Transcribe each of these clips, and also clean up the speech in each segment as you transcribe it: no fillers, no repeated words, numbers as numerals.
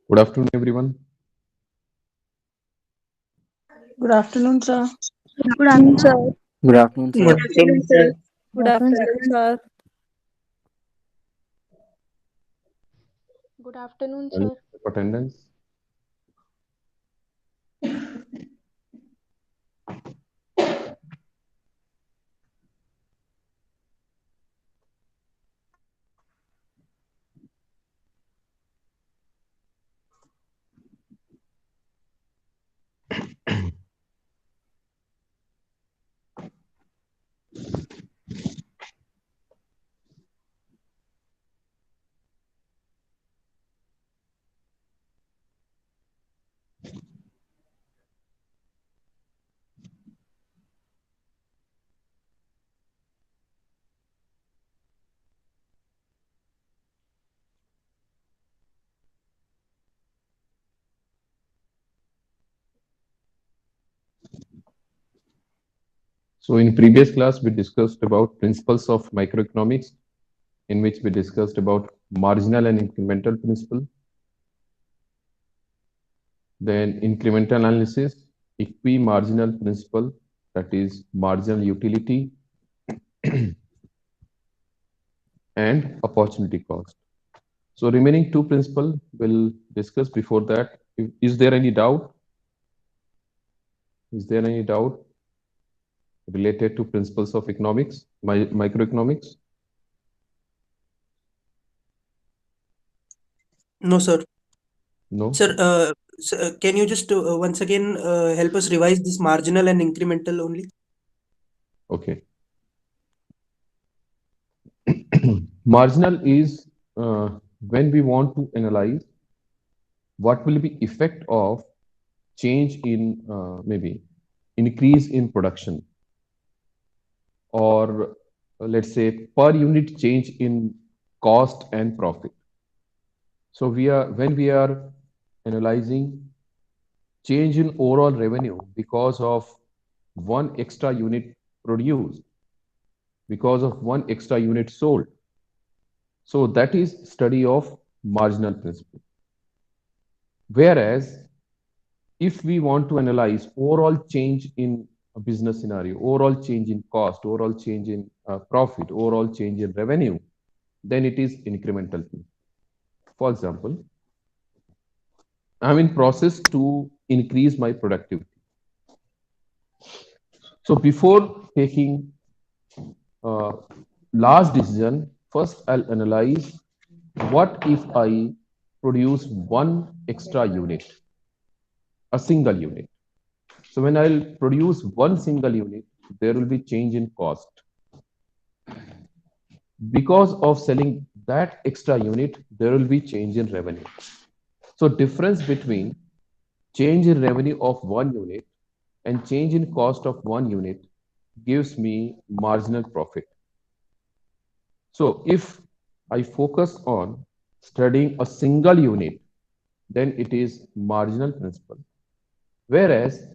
Good afternoon, everyone. Good afternoon, sir. Good afternoon, sir. Good afternoon, Good sir. Good afternoon, afternoon, sir. sir. Good Good afternoon, afternoon, sir. sir. Good afternoon, And sir. attendance. So in previous class, we discussed about principles of microeconomics, in which we discussed about marginal and incremental principle, then incremental analysis, equi-marginal principle, that is marginal utility, and opportunity cost. So remaining two principles we'll discuss. Before that, is there any doubt? Is there any doubt related to principles of economics, microeconomics? No, sir. No? Sir, can you just once again help us revise this marginal and incremental only? Okay. Marginal is when we want to analyze what will be effect of change in maybe increase in production, or let's say per unit change in cost and profit. So when we are analyzing change in overall revenue because of one extra unit produced, because of one extra unit sold. So that is study of marginal principle. Whereas if we want to analyze overall change in a business scenario, overall change in cost, overall change in profit, overall change in revenue, then it is incremental. For example, I'm in process to increase my productivity. So before taking a large decision, first I'll analyze what if I produce one extra unit, a single unit. So when I'll produce one single unit, there will be change in cost. Because of selling that extra unit, there will be change in revenue. So difference between change in revenue of one unit and change in cost of one unit gives me marginal profit. So if I focus on studying a single unit, then it is marginal principle. Whereas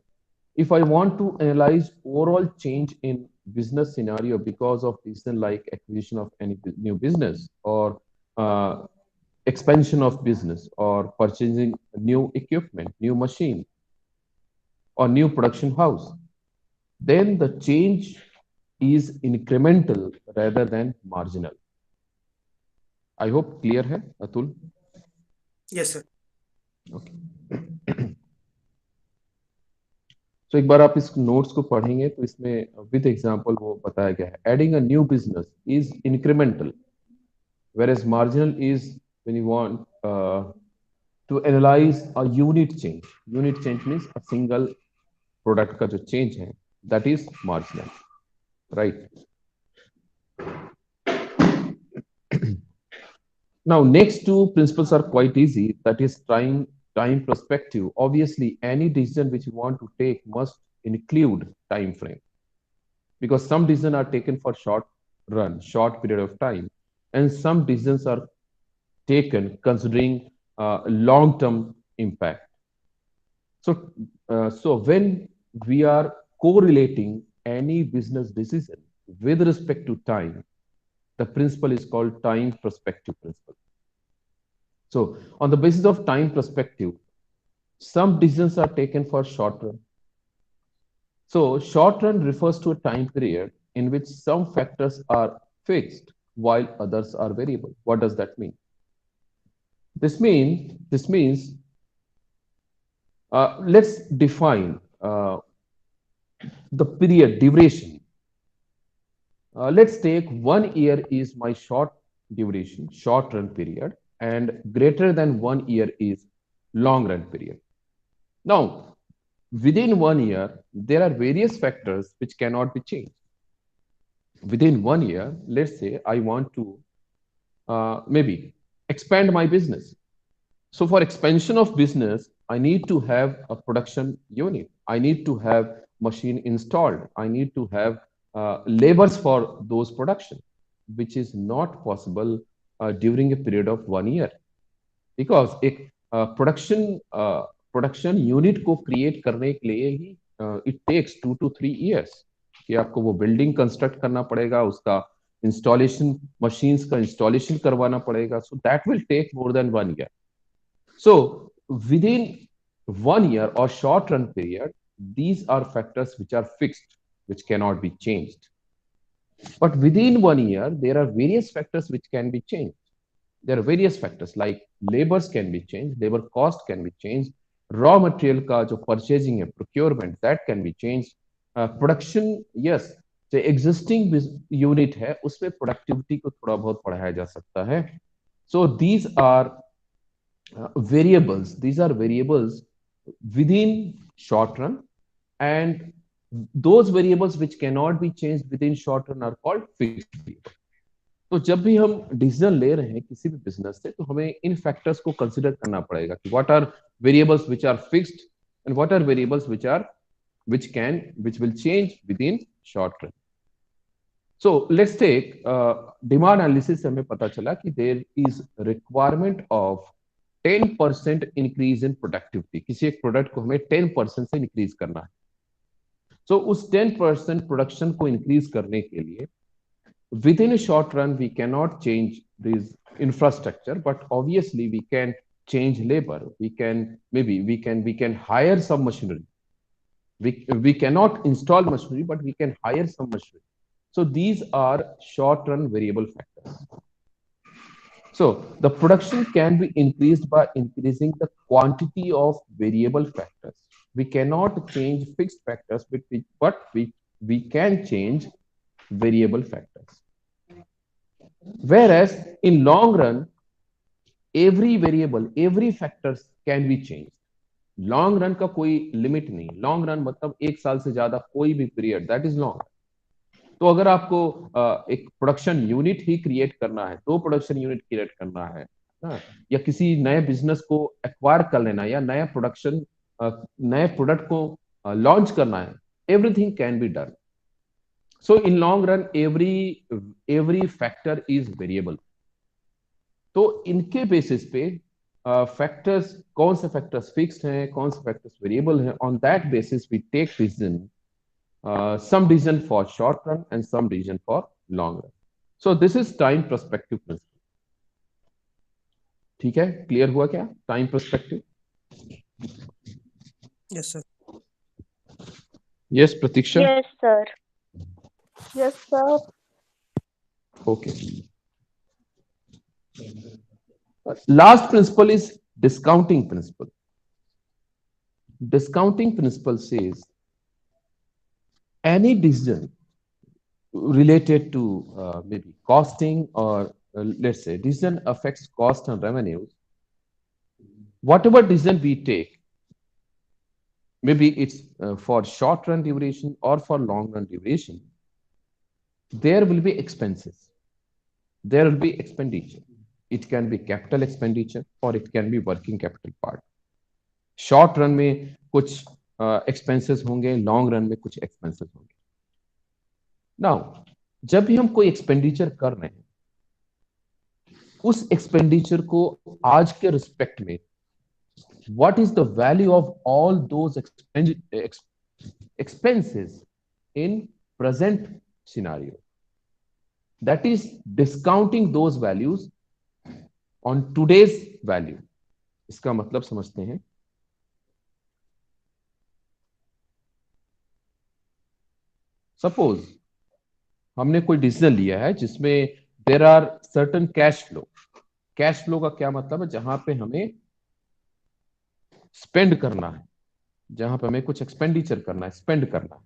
if I want to analyze overall change in business scenario because of decision like acquisition of any new business, or uh, expansion of business, or purchasing new equipment, new machine, or new production house, then the change is incremental rather than marginal. I hope clear है Atul. Yes, sir. Okay. तो एक बार आप इस notes को पढ़ेंगे तो इसमें with example वो बताया गया है. Adding a new business is incremental, whereas marginal is when you want to analyze a unit change. Unit change means a single product का जो change है, that is marginal, right? Now, next two principles are quite easy. That is time perspective. Obviously, any decision which you want to take must include time frame, because some decisions are taken for short run, short period of time, and some decisions are taken considering long-term impact. So when we are correlating any business decision with respect to time, the principle is called time perspective principle. So on the basis of time perspective, some decisions are taken for short run. So short run refers to a time period in which some factors are fixed while others are variable. What does that mean? This means let's define the period duration. Let's take 1 year is my short duration, short run period, and greater than 1 year is long run period. Now, within 1 year, there are various factors which cannot be changed. Within 1 year, let's say I want to maybe expand my business. So for expansion of business, I need to have a production unit. I need to have machine installed. I need to have labors for those production, which is not possible during a period of 1 year. Because एक production unit को create करने के लिए ही it takes 2 to 3 years कि आपको वो building construct करना पड़ेगा, उसका इंस्टॉलेशन, मशीन्स का इंस्टॉलेशन करवाना पड़ेगा. So that will take more than 1 year. So within 1 year or short run period, these are factors which are fixed, which cannot be changed. But within 1 year, there are various factors which can be changed. There are various factors like labors can be changed, labor cost can be changed, raw material का जो purchasing है, procurement, that can be changed. Production, yes, जो existing unit है उसमें productivity को थोड़ा बहुत बढ़ाया जा सकता है. So these are variables. These are variables within short run, and those variables which cannot be changed within short run are called fixed variables. तो जब भी हम डिसीजन ले रहे हैं किसी भी बिजनेस से, तो हमें इन फैक्टर्स को कंसिडर करना पड़ेगा कि what are variables which are fixed and what are variables which will change within short run. So let's take demand analysis से हमें पता चला कि there is requirement of 10% increase in productivity. किसी एक प्रोडक्ट को हमें 10% से इंक्रीज करना है. So उस 10% प्रोडक्शन को इंक्रीज करने के लिए within a short run we cannot change this infrastructure, but obviously we can change labor. We can hire some machinery. We cannot install machinery, but we can hire some machinery. So these are short run variable factors. So the production can be increased by increasing the quantity of variable factors. We cannot change fixed factors, but we can change variable factors. Whereas in long run, every variable, every factors can be changed. Long run का कोई limit नहीं. Long run मतलब 1 साल से ज्यादा कोई भी period, that is long. तो अगर आपको एक प्रोडक्शन यूनिट ही क्रिएट करना है, 2 प्रोडक्शन यूनिट क्रिएट करना है ना, या किसी नए बिजनेस को एक्वायर कर लेना, या नए प्रोडक्ट को लॉन्च करना है, everything can be done. So in long run every factor is variable. तो इनके बेसिस पे फैक्टर्स, कौन से फैक्टर्स फिक्स्ड हैं, कौन से फैक्टर्स वेरिएबल हैं, on that basis we take decision, some decision for short run and some decision for long run. So this is time perspective principle. ठीक है, क्लियर हुआ क्या time perspective? Yes, sir. Yes Pratiksha? Yes, sir. Yes, sir. Okay. Last principle is discounting principle. Discounting principle says any decision related to maybe costing or let's say decision affects cost and revenues. Whatever decision we take, maybe it's for short run duration or for long run duration, there will be expenses. There will be expenditure. It can be capital expenditure or it can be working capital part. Short run में कुछ expenses होंगे, long run में कुछ expenses होंगे. Now जब भी हम कोई एक्सपेंडिचर कर रहे हैं, उस एक्सपेंडिचर को आज के रिस्पेक्ट में what is the value of all those expenses in present scenario, that is discounting those values on today's value. इसका मतलब समझते हैं। सपोज हमने कोई डिसीजन लिया है जिसमें there are certain cash flow. Cash flow का क्या मतलब है? जहां पे हमें स्पेंड करना है, जहां पे हमें कुछ एक्सपेंडिचर करना है, स्पेंड करना है।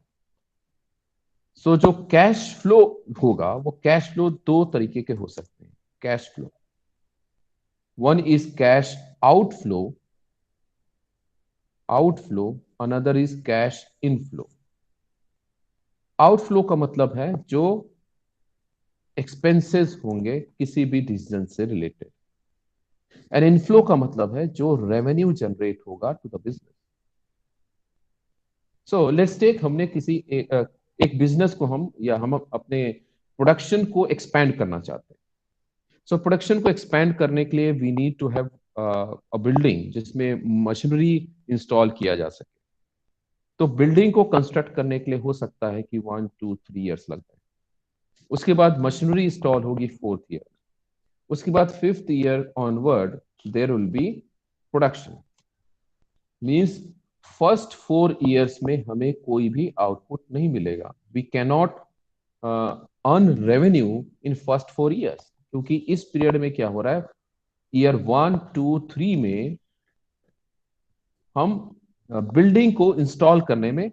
सो जो कैश फ्लो होगा वो कैश फ्लो दो तरीके के हो सकते हैं। Cash flow, one is cash outflow, outflow, another is cash inflow. Outflow का मतलब है जो एक्सपेंसेस होंगे किसी भी डिसीजन से रिलेटेड, एंड इनफ्लो का मतलब है जो रेवेन्यू जनरेट होगा to the business. So let's take, हमने किसी एक बिजनेस को हम अपने प्रोडक्शन को एक्सपैंड करना चाहते हैं। सो प्रोडक्शन को एक्सपैंड करने के लिए we need to have a building जिसमें मशीनरी इंस्टॉल किया जा सके। तो बिल्डिंग को कंस्ट्रक्ट करने के लिए हो सकता है कि 1 2 3 ईयर्स लग जाए। उसके बाद मशीनरी इंस्टॉल होगी 4th ईयर। उसके बाद 5th year onward there will be production. Means first 4 years में हमें कोई भी आउटपुट नहीं मिलेगा। We cannot earn revenue in first 4 years, क्योंकि इस पीरियड में क्या हो रहा है, ईयर 1 2 3 में हम बिल्डिंग को इंस्टॉल करने में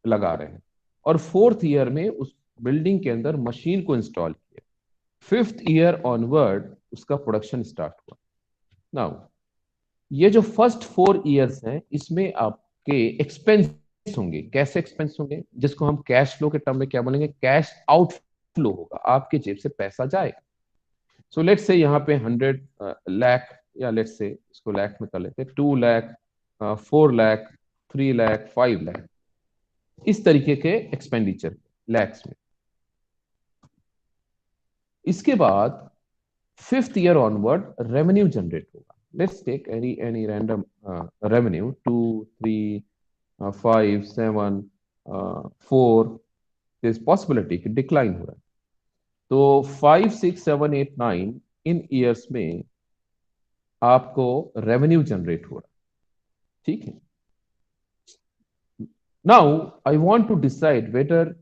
लगा रहे हैं, और 4th ईयर में उस बिल्डिंग के अंदर मशीन को इंस्टॉल किया। 5th ईयर ऑनवर्ड उसका प्रोडक्शन स्टार्ट हुआ। नाउ ये जो फर्स्ट 4 ईयर्स हैं इसमें आपके एक्सपेंस होंगे। कैसे एक्सपेंस होंगे? जिसको हम कैश फ्लो के टर्म में क्या बोलेंगे, कैश आउटफ्लो होगा, आपके जेब से पैसा जाएगा। सो लेट्स से यहाँ पे 100 लाख, या लेट्स से इसको लाख में कर लेते हैं, 2 लाख, 4 लाख, 3 लाख, 5 लाख, इस तरीके के एक्सपेंडिचर लैक्स में। इसके बाद 5th year onward revenue generate होगा। Let's take any random revenue, 2 3 5 7 4, there's possibility कि डिक्लाइन हो रहा है। तो 5 6 7 8 9 इन ईयर्स में आपको रेवेन्यू जनरेट हो रहा है। ठीक है। Now I want to decide whether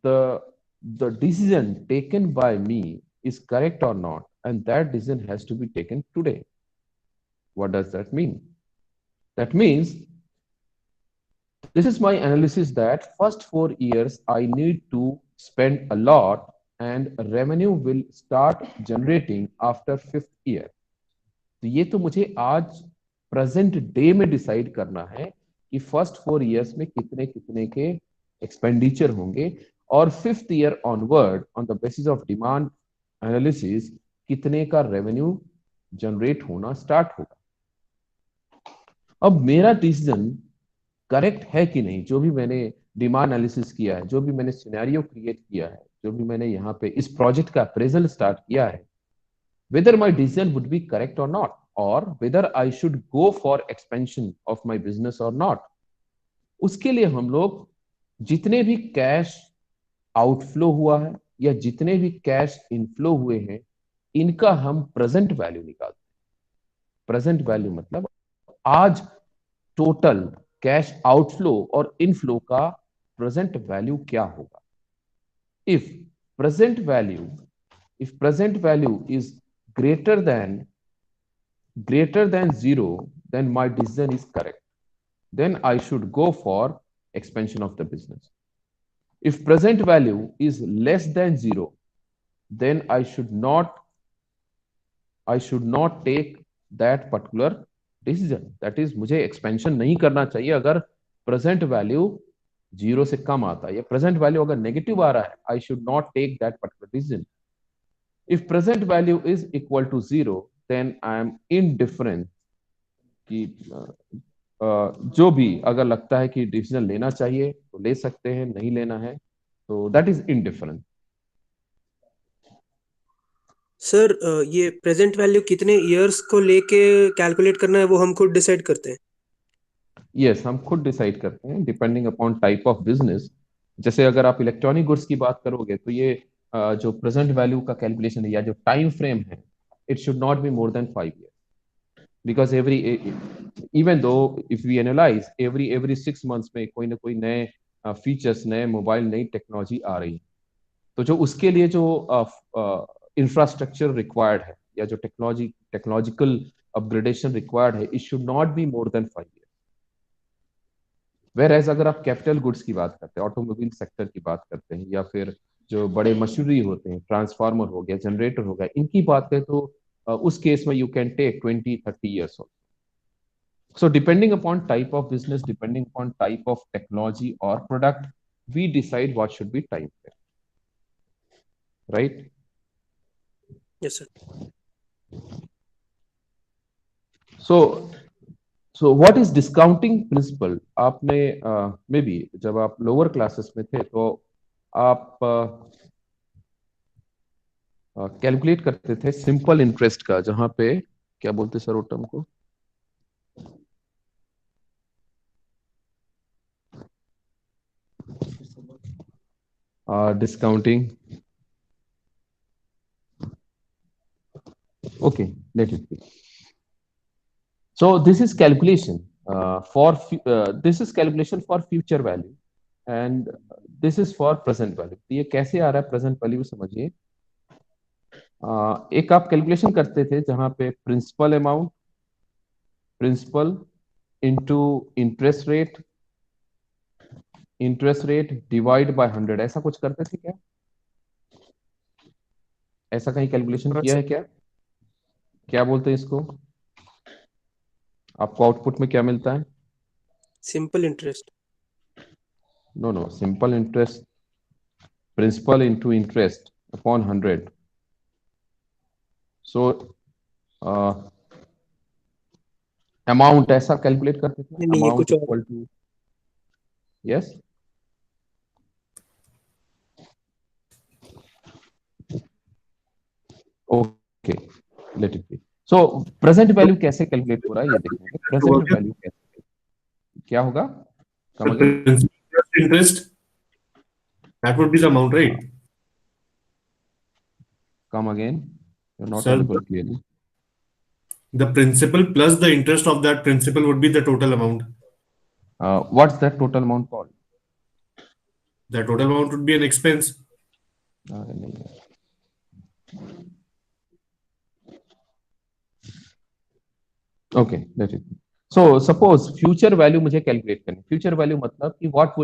the decision taken by me is correct or not, and that decision has to be taken today. What does that mean? That means this is my analysis that first 4 years I need to spend a lot and revenue will start generating after 5th year. तो ये तो मुझे आज present day में decide करना है कि first 4 years में कितने कितने के एक्सपेंडिचर होंगे, और 5th year onward on the basis of demand analysis कितने का रेवेन्यू जनरेट होना स्टार्ट होगा। अब मेरा डिसीजन करेक्ट है कि नहीं, जो भी मैंने डिमांड एनालिसिस किया है, जो भी मैंने सिनेरियो क्रिएट किया है, जो भी मैंने यहाँ पे इस प्रोजेक्ट का अप्रेजल स्टार्ट किया है, whether my decision would be correct or not, or whether I should go for expansion of my business or not. उसके लिए हम लोग जितने भी कैश आउटफ्लो हुआ है या जितने भी कैश इनफ्लो हुए हैं, इनका हम प्रेजेंट वैल्यू निकालते हैं। प्रेजेंट वैल्यू मतलब आज टोटल कैश आउटफ्लो और इनफ्लो का प्रेजेंट वैल्यू क्या होगा। If present value if present value is greater than 0, then my decision is correct. Then I should go for expansion of the business. If present value is less than 0, then I should not take that particular decision. That is, मुझे expansion नहीं करना चाहिए अगर present value 0 से कम आता है, या present value अगर negative आ रहा है, I should not take that particular decision. If present value is equal to 0, then I am indifferent कि जो भी अगर लगता है कि डिसीजन लेना चाहिए तो ले सकते हैं, नहीं लेना है तो दैट इज इनडिफरेंट। सर ये प्रेजेंट वैल्यू कितने ईयर्स को लेके कैलकुलेट करना है वो हम खुद डिसाइड करते हैं? यस, हम खुद डिसाइड करते हैं depending upon type of business. जैसे अगर आप इलेक्ट्रॉनिक गुड्स की बात करोगे तो ये जो प्रेजेंट वैल्यू का कैलकुलेशन है या जो टाइम फ्रेम है, it should not be more than 5 year. Because every, even though if we analyse every 6 months में कोई ना कोई नए फीचर्स, नए मोबाइल, नई टेक्नोलॉजी आ रही है। तो जो उसके लिए जो इंफ्रास्ट्रक्चर रिक्वायर्ड है या जो टेक्नोलॉजिकल अपग्रेडेशन रिक्वायर्ड है, it should not be more than 5 years। Whereas अगर आप कैपिटल गुड्स की बात करते हैं, ऑटोमोबाइल सेक्टर की बात करते हैं, या फिर जो बड़े मशीनरी होते हैं, ट्रांसफार्मर हो गया, जनरेटर हो गया, इनकी बात करें तो उस केस में you can take 20-30 years। So depending upon type of business, depending upon type of technology or product, we decide what should be time frame, right? Yes, sir. So what is discounting principle? आपने may be जब आप lower classes में थे तो आप calculate करते थे simple interest का, जहां पे क्या बोलते सर वो टर्म को? Discounting. Okay, let it be. So this is calculation this is calculation for future value, and this is for present value. तो ये कैसे आ रहा है present value समझिए। एक आप कैलकुलेशन करते थे जहां पे principal into interest rate divide by 100, ऐसा कुछ करते थे क्या? ऐसा कहीं कैलकुलेशन हाँ किया है सर, क्या? क्या बोलते हैं इसको? आपको आउटपुट में क्या मिलता है? Simple interest. No, simple interest, principal into interest upon 100। So amount ऐसा कैलकुलेट करते थे, नहीं, ये अमाउंट कुछ और equal to, yes, okay, let it be. So present value कैसे कैलकुलेट हो रहा है ये देखेंगे। प्रेजेंट वैल्यू कैसे, क्या होगा? Come again, interest, that would be the amount, right? Come again, you are not Sir, audible clearly. the principal plus the interest of that principal would be the total amount. What's that total amount called? The total amount would be an expense. नहीं, okay, let it be. So suppose future value मुझे calculate करनी। Future value मतलब कि what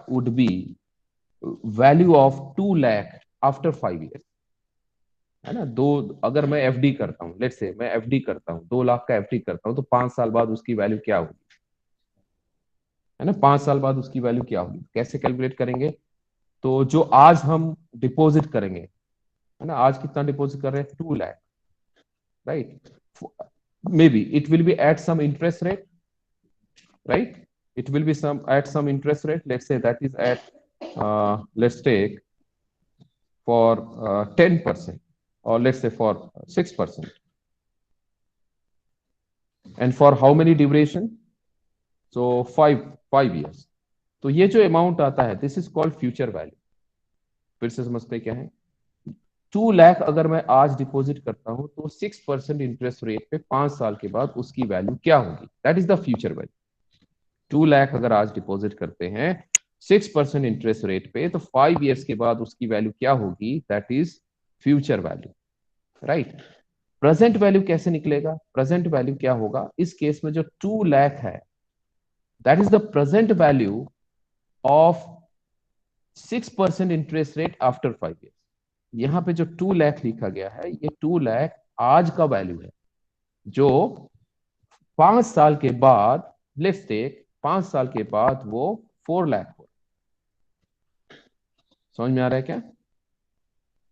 would be value of 2 lakh after 5 years, है ना। अगर मैं FD करता हूँ, लेट्स से मैं एफडी करता हूँ, 2 लाख का एफडी करता हूँ, तो 5 साल बाद उसकी वैल्यू क्या होगी, है ना। 5 साल बाद उसकी वैल्यू क्या होगी, कैसे कैलकुलेट करेंगे? तो जो आज हम डिपॉजिट करेंगे, है ना, आज कितना डिपॉजिट कर रहे हैं? 2 lakh, right. May be it will be at some interest rate, right? It will be at some interest rate. Let's say that is at let's take for 10%, or let's say for 6%. And for how many duration? So 5 years. तो ये जो amount आता है, this is called future value. फिर से समझते क्या है। 2 लाख अगर मैं आज डिपॉजिट करता हूं, तो 6% इंटरेस्ट रेट पे 5 साल के बाद उसकी वैल्यू क्या होगी, that is the future value. 2 lakh अगर आज डिपॉजिट करते हैं 6% इंटरेस्ट रेट पे, तो 5 years के बाद उसकी वैल्यू क्या होगी, that is future value, right. Present value कैसे निकलेगा? प्रेजेंट वैल्यू क्या होगा इस केस में? जो 2 लाख है, that is the present value of 6% interest rate after 5 years। यहां पे जो 2 लाख लिखा गया है, ये 2 लाख आज का वैल्यू है, जो 5 साल के बाद, लेट्स टेक 5 साल के बाद वो 4 लाख हो। समझ में आ रहा है क्या?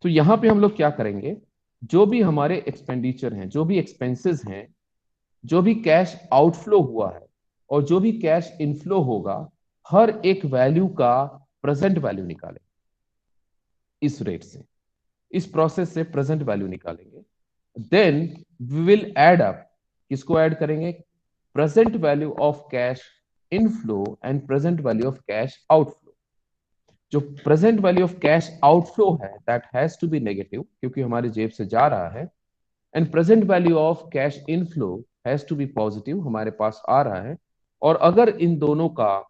तो यहां पे हम लोग क्या करेंगे, जो भी हमारे एक्सपेंडिचर हैं, जो भी एक्सपेंसेस हैं, जो भी कैश आउटफ्लो हुआ है और जो भी कैश इनफ्लो होगा, हर एक वैल्यू का प्रेजेंट वैल्यू निकालें इस रेट से, इस प्रोसेस से प्रेजेंट वैल्यू निकालेंगे। Then we will add up, किसको ऐड करेंगे? Present value of cash inflow and present value of cash outflow. जो present value of cash outflow है, that has to be negative, क्योंकि हमारी जेब से जा रहा है। And present value of cash inflow has to be positive, हमारे पास आ रहा है, और अगर इन दोनों का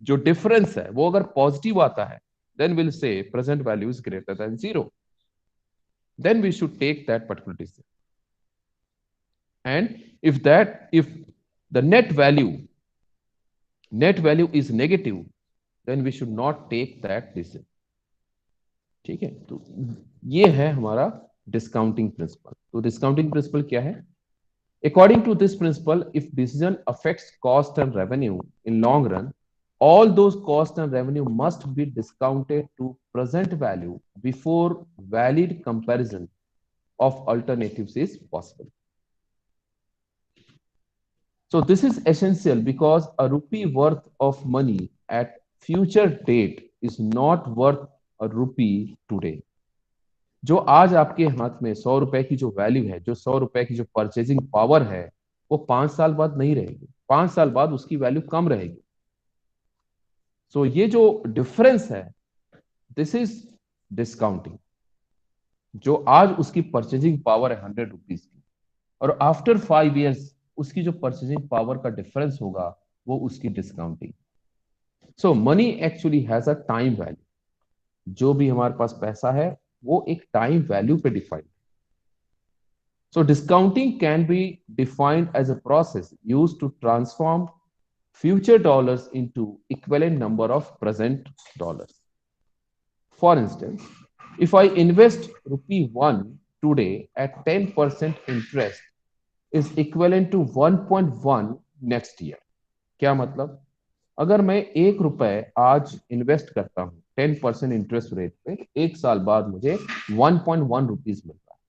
जो डिफरेंस है वो अगर पॉजिटिव आता है, then will say present value is greater than 0, then we should take that particular decision. And if the net value is negative, then we should not take that decision. ठीक है, तो ये है हमारा डिस्काउंटिंग प्रिंसिपल। तो discounting principal क्या है? According to this principle, if decision affects cost and revenue in long run, all those cost and revenue must be discounted to present value before valid comparison of alternatives is possible. So this is essential because a rupee worth of money at future date is not worth a rupee today. जो आज आपके हाथ में 100 रुपए की जो value है, जो 100 रुपए की जो परचेजिंग पावर है, वो 5 साल बाद नहीं रहेगी, 5 साल बाद उसकी वैल्यू कम रहेगी। सो ये जो डिफरेंस है, दिस इज डिस्काउंटिंग। जो आज उसकी परचेजिंग पावर है 100 रुपीज की, और आफ्टर 5 इयर्स उसकी जो परचेजिंग पावर का डिफरेंस होगा, वो उसकी discounting. So money actually has a time value. जो भी हमारे पास पैसा है वो एक टाइम वैल्यू पे defined. So discounting can be defined as a process used to transform future dollars into equivalent number of present dollars. For instance, if I invest ₹1 today at 10% interest is equivalent to 1.1 next year. क्या मतलब? अगर मैं 1 रुपए आज invest करता हूं 10% interest rate पे, 1 साल बाद मुझे 1.1 रुपीज मिल रहा है।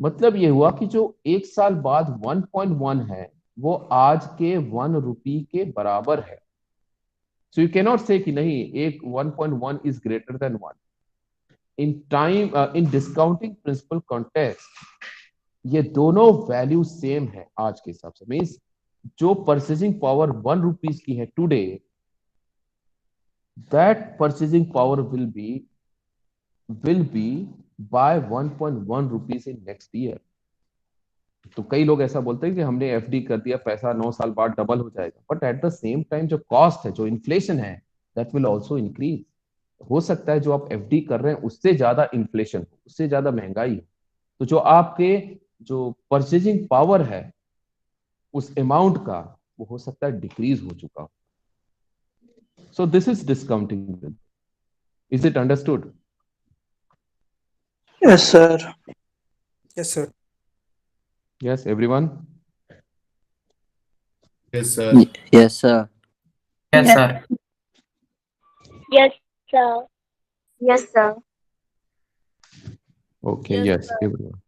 मतलब ये हुआ कि जो 1 साल बाद 1.1 है वो आज के 1 रुपी के बराबर है। सो यू कैनॉट से कि नहीं, एक 1.1 is greater then 1। in discounting principle context, ये दोनों वैल्यू सेम है आज के हिसाब से। मीन्स जो परचेजिंग पावर 1 रुपीज की है today, that purchasing power will be by 1.1 rupees in next year. तो कई लोग ऐसा बोलते हैं कि हमने एफडी कर दिया, पैसा 9 साल बाद डबल हो जाएगा, but at the same time जो कॉस्ट है, जो इन्फ्लेशन है, दैट विल ऑल्सो इंक्रीज। हो सकता है जो आप एफडी कर रहे हैं उससे ज्यादा इन्फ्लेशन हो, उससे ज्यादा महंगाई हो, तो जो आपके जो परचेजिंग पावर है उस अमाउंट का, वो हो सकता है डिक्रीज हो चुका हो। सो this is discounting. Is it understood? Yes, sir. Yes, sir. Yes everyone? Yes, sir. Yes, sir. Yes, sir. Yes, sir. Yes, sir. Okay, Yes, yes, sir. everyone.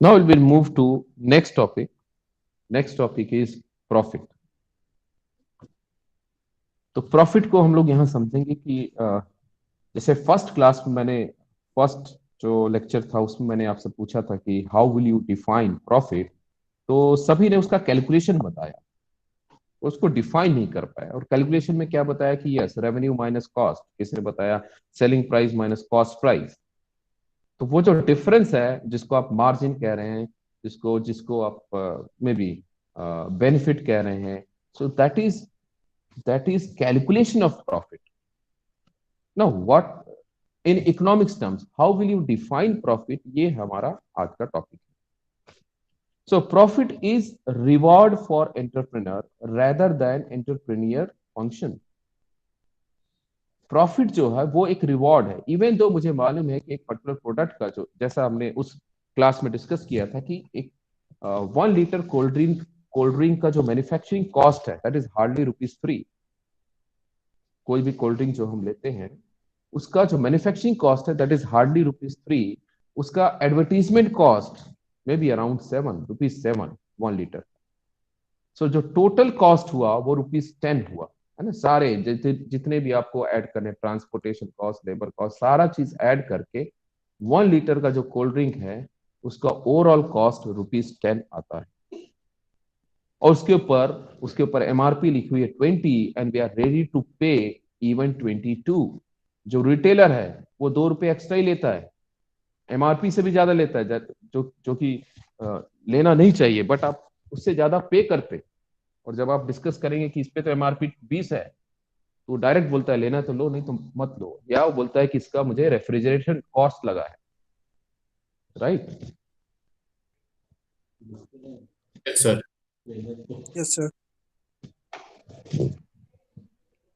Now we will move to next topic. Next topic is profit. तो profit को हम लोग यहाँ समझेंगे कि जैसे first class में मैंने, फर्स्ट जो लेक्चर था उसमें मैंने आपसे पूछा था कि how will you define profit, तो सभी ने उसका कैलकुलेशन बताया, उसको डिफाइन नहीं कर पाया। और कैलकुलेशन में क्या बताया कि यस, रेवेन्यू माइनस कॉस्ट, किसने बताया selling price minus cost price. तो वो जो डिफरेंस है, जिसको आप मार्जिन कह रहे हैं, जिसको जिसको आप मे बी बेनिफिट कह रहे हैं, so that is calculation of profit. Now what in economics terms, how will you define profit, ये हमारा आज का टॉपिक है। So profit is reward for entrepreneur rather than entrepreneur function. Profit जो है वो एक रिवॉर्ड है, इवन दो मुझे मालूम है कि एक पर्टिकुलर प्रोडक्ट का, जो जैसा हमने उस क्लास में डिस्कस किया था कि एक 1 लीटर कोल्ड ड्रिंक का जो मैन्युफैक्चरिंग कॉस्ट है, दैट इज हार्डली ₹3। कोई भी कोल्ड ड्रिंक जो हम लेते हैं उसका जो मैन्युफैक्चरिंग कॉस्ट है, दैट इज हार्डली ₹3। उसका advertisement cost may be around ₹7 1 litre. So जो टोटल कॉस्ट हुआ वो ₹10 हुआ, है ना। सारे जितने भी आपको ऐड करने, ट्रांसपोर्टेशन कॉस्ट, लेबर कॉस्ट, सारा चीज ऐड करके 1 लीटर का जो कोल्ड ड्रिंक है उसका ओवरऑल कॉस्ट ₹10 आता है। और उसके ऊपर एमआरपी लिखी हुई है 20 and we are ready to pay even 22 जो रिटेलर है वो 2 रुपए एक्स्ट्रा ही लेता है, एमआरपी से भी ज्यादा लेता है, जो कि लेना नहीं चाहिए, बट आप उससे ज्यादा पे करते। और जब आप डिस्कस करेंगे कि इस पे तो एमआरपी 20 है, तो डायरेक्ट बोलता है लेना तो लो, नहीं तो मत लो, या वो बोलता है कि इसका मुझे रेफ्रिजरेशन कॉस्ट लगा है, right? Yes, sir. Yes sir.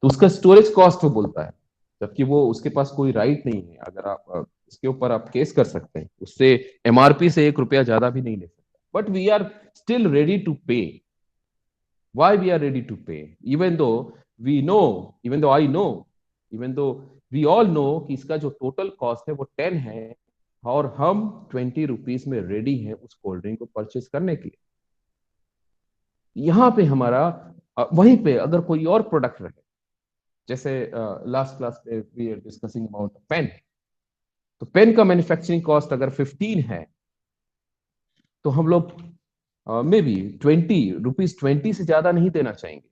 तो उसका स्टोरेज कॉस्ट वो बोलता है, जबकि वो उसके पास कोई राइट नहीं है। अगर आप इसके ऊपर आप केस कर सकते हैं, उससे एमआरपी से 1 रुपया ज्यादा भी नहीं ले सकता, but we are still ready to pay. Why we are ready to pay, even though we know, even though I know, even though we all know कि इसका जो टोटल कॉस्ट है वो 10 है, और हम 20 रुपीज में रेडी हैं उस कोल्ड ड्रिंक को परचेस करने के लिए। यहाँ पे हमारा वहीं पे अगर कोई और प्रोडक्ट रहे, जैसे लास्ट क्लास में we are discussing about pen, तो पेन का मैन्युफैक्चरिंग कॉस्ट अगर 15 है, तो हम लोग मे बी 20 से ज्यादा नहीं देना चाहेंगे।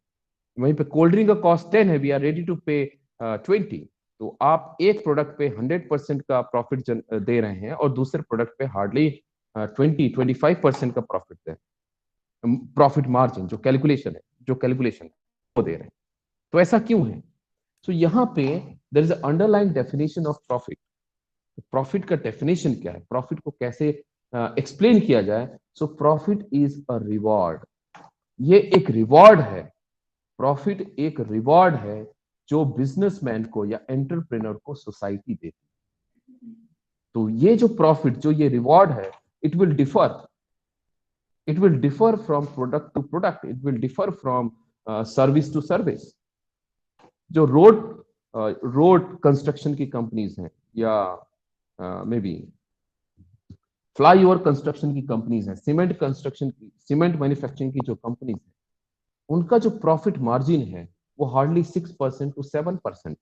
वहीं पे कोल्ड ड्रिंक का कॉस्ट 10 है, वी आर रेडी टू पे 20। तो आप एक प्रोडक्ट पे 100% का प्रॉफिट दे रहे हैं और दूसरे प्रोडक्ट पे हार्डली 25% का प्रॉफिट दे, प्रॉफिट मार्जिन जो कैलकुलेशन है वो दे रहे हैं। तो ऐसा क्यों है? तो यहाँ पे there is underlying definition of profit. Profit का डेफिनेशन क्या है, प्रॉफिट को कैसे एक्सप्लेन किया जाए? So profit is a reward, ये एक रिवॉर्ड है। प्रॉफिट एक रिवॉर्ड है जो बिजनेसमैन को या एंटरप्रेन्योर को सोसाइटी देती है। तो ये जो प्रॉफिट, जो ये रिवॉर्ड है, it will differ from product to product, it will differ from service to service. जो रोड कंस्ट्रक्शन की कंपनीज हैं, या मे बी फ्लाईओवर कंस्ट्रक्शन की कंपनीज हैं, सीमेंट मैन्युफैक्चरिंग की जो कंपनीज हैं, उनका जो प्रॉफिट मार्जिन है वो हार्डली 6% टू 7% है,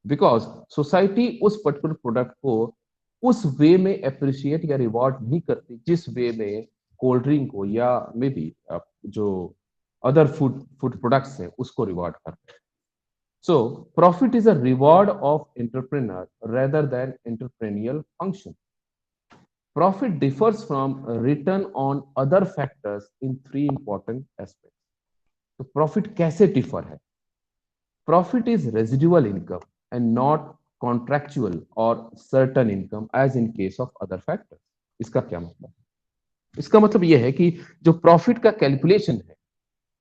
बिकॉज सोसाइटी उस पर्टिकुलर प्रोडक्ट को उस वे में अप्रिशिएट या रिवॉर्ड नहीं करती जिस वे में कोल्ड ड्रिंक को या मे बी जो अदर फूड प्रोडक्ट्स हैं उसको रिवॉर्ड करते हैं। So profit is a reward of entrepreneur rather than entrepreneurial function. Profit differs from return on other factors in 3 important aspects. तो प्रॉफिट कैसे डिफर है? Profit is residual income and not contractual और certain income as in case of other factors. इसका क्या मतलब? इसका मतलब यह है कि जो प्रॉफिट का कैलकुलेशन है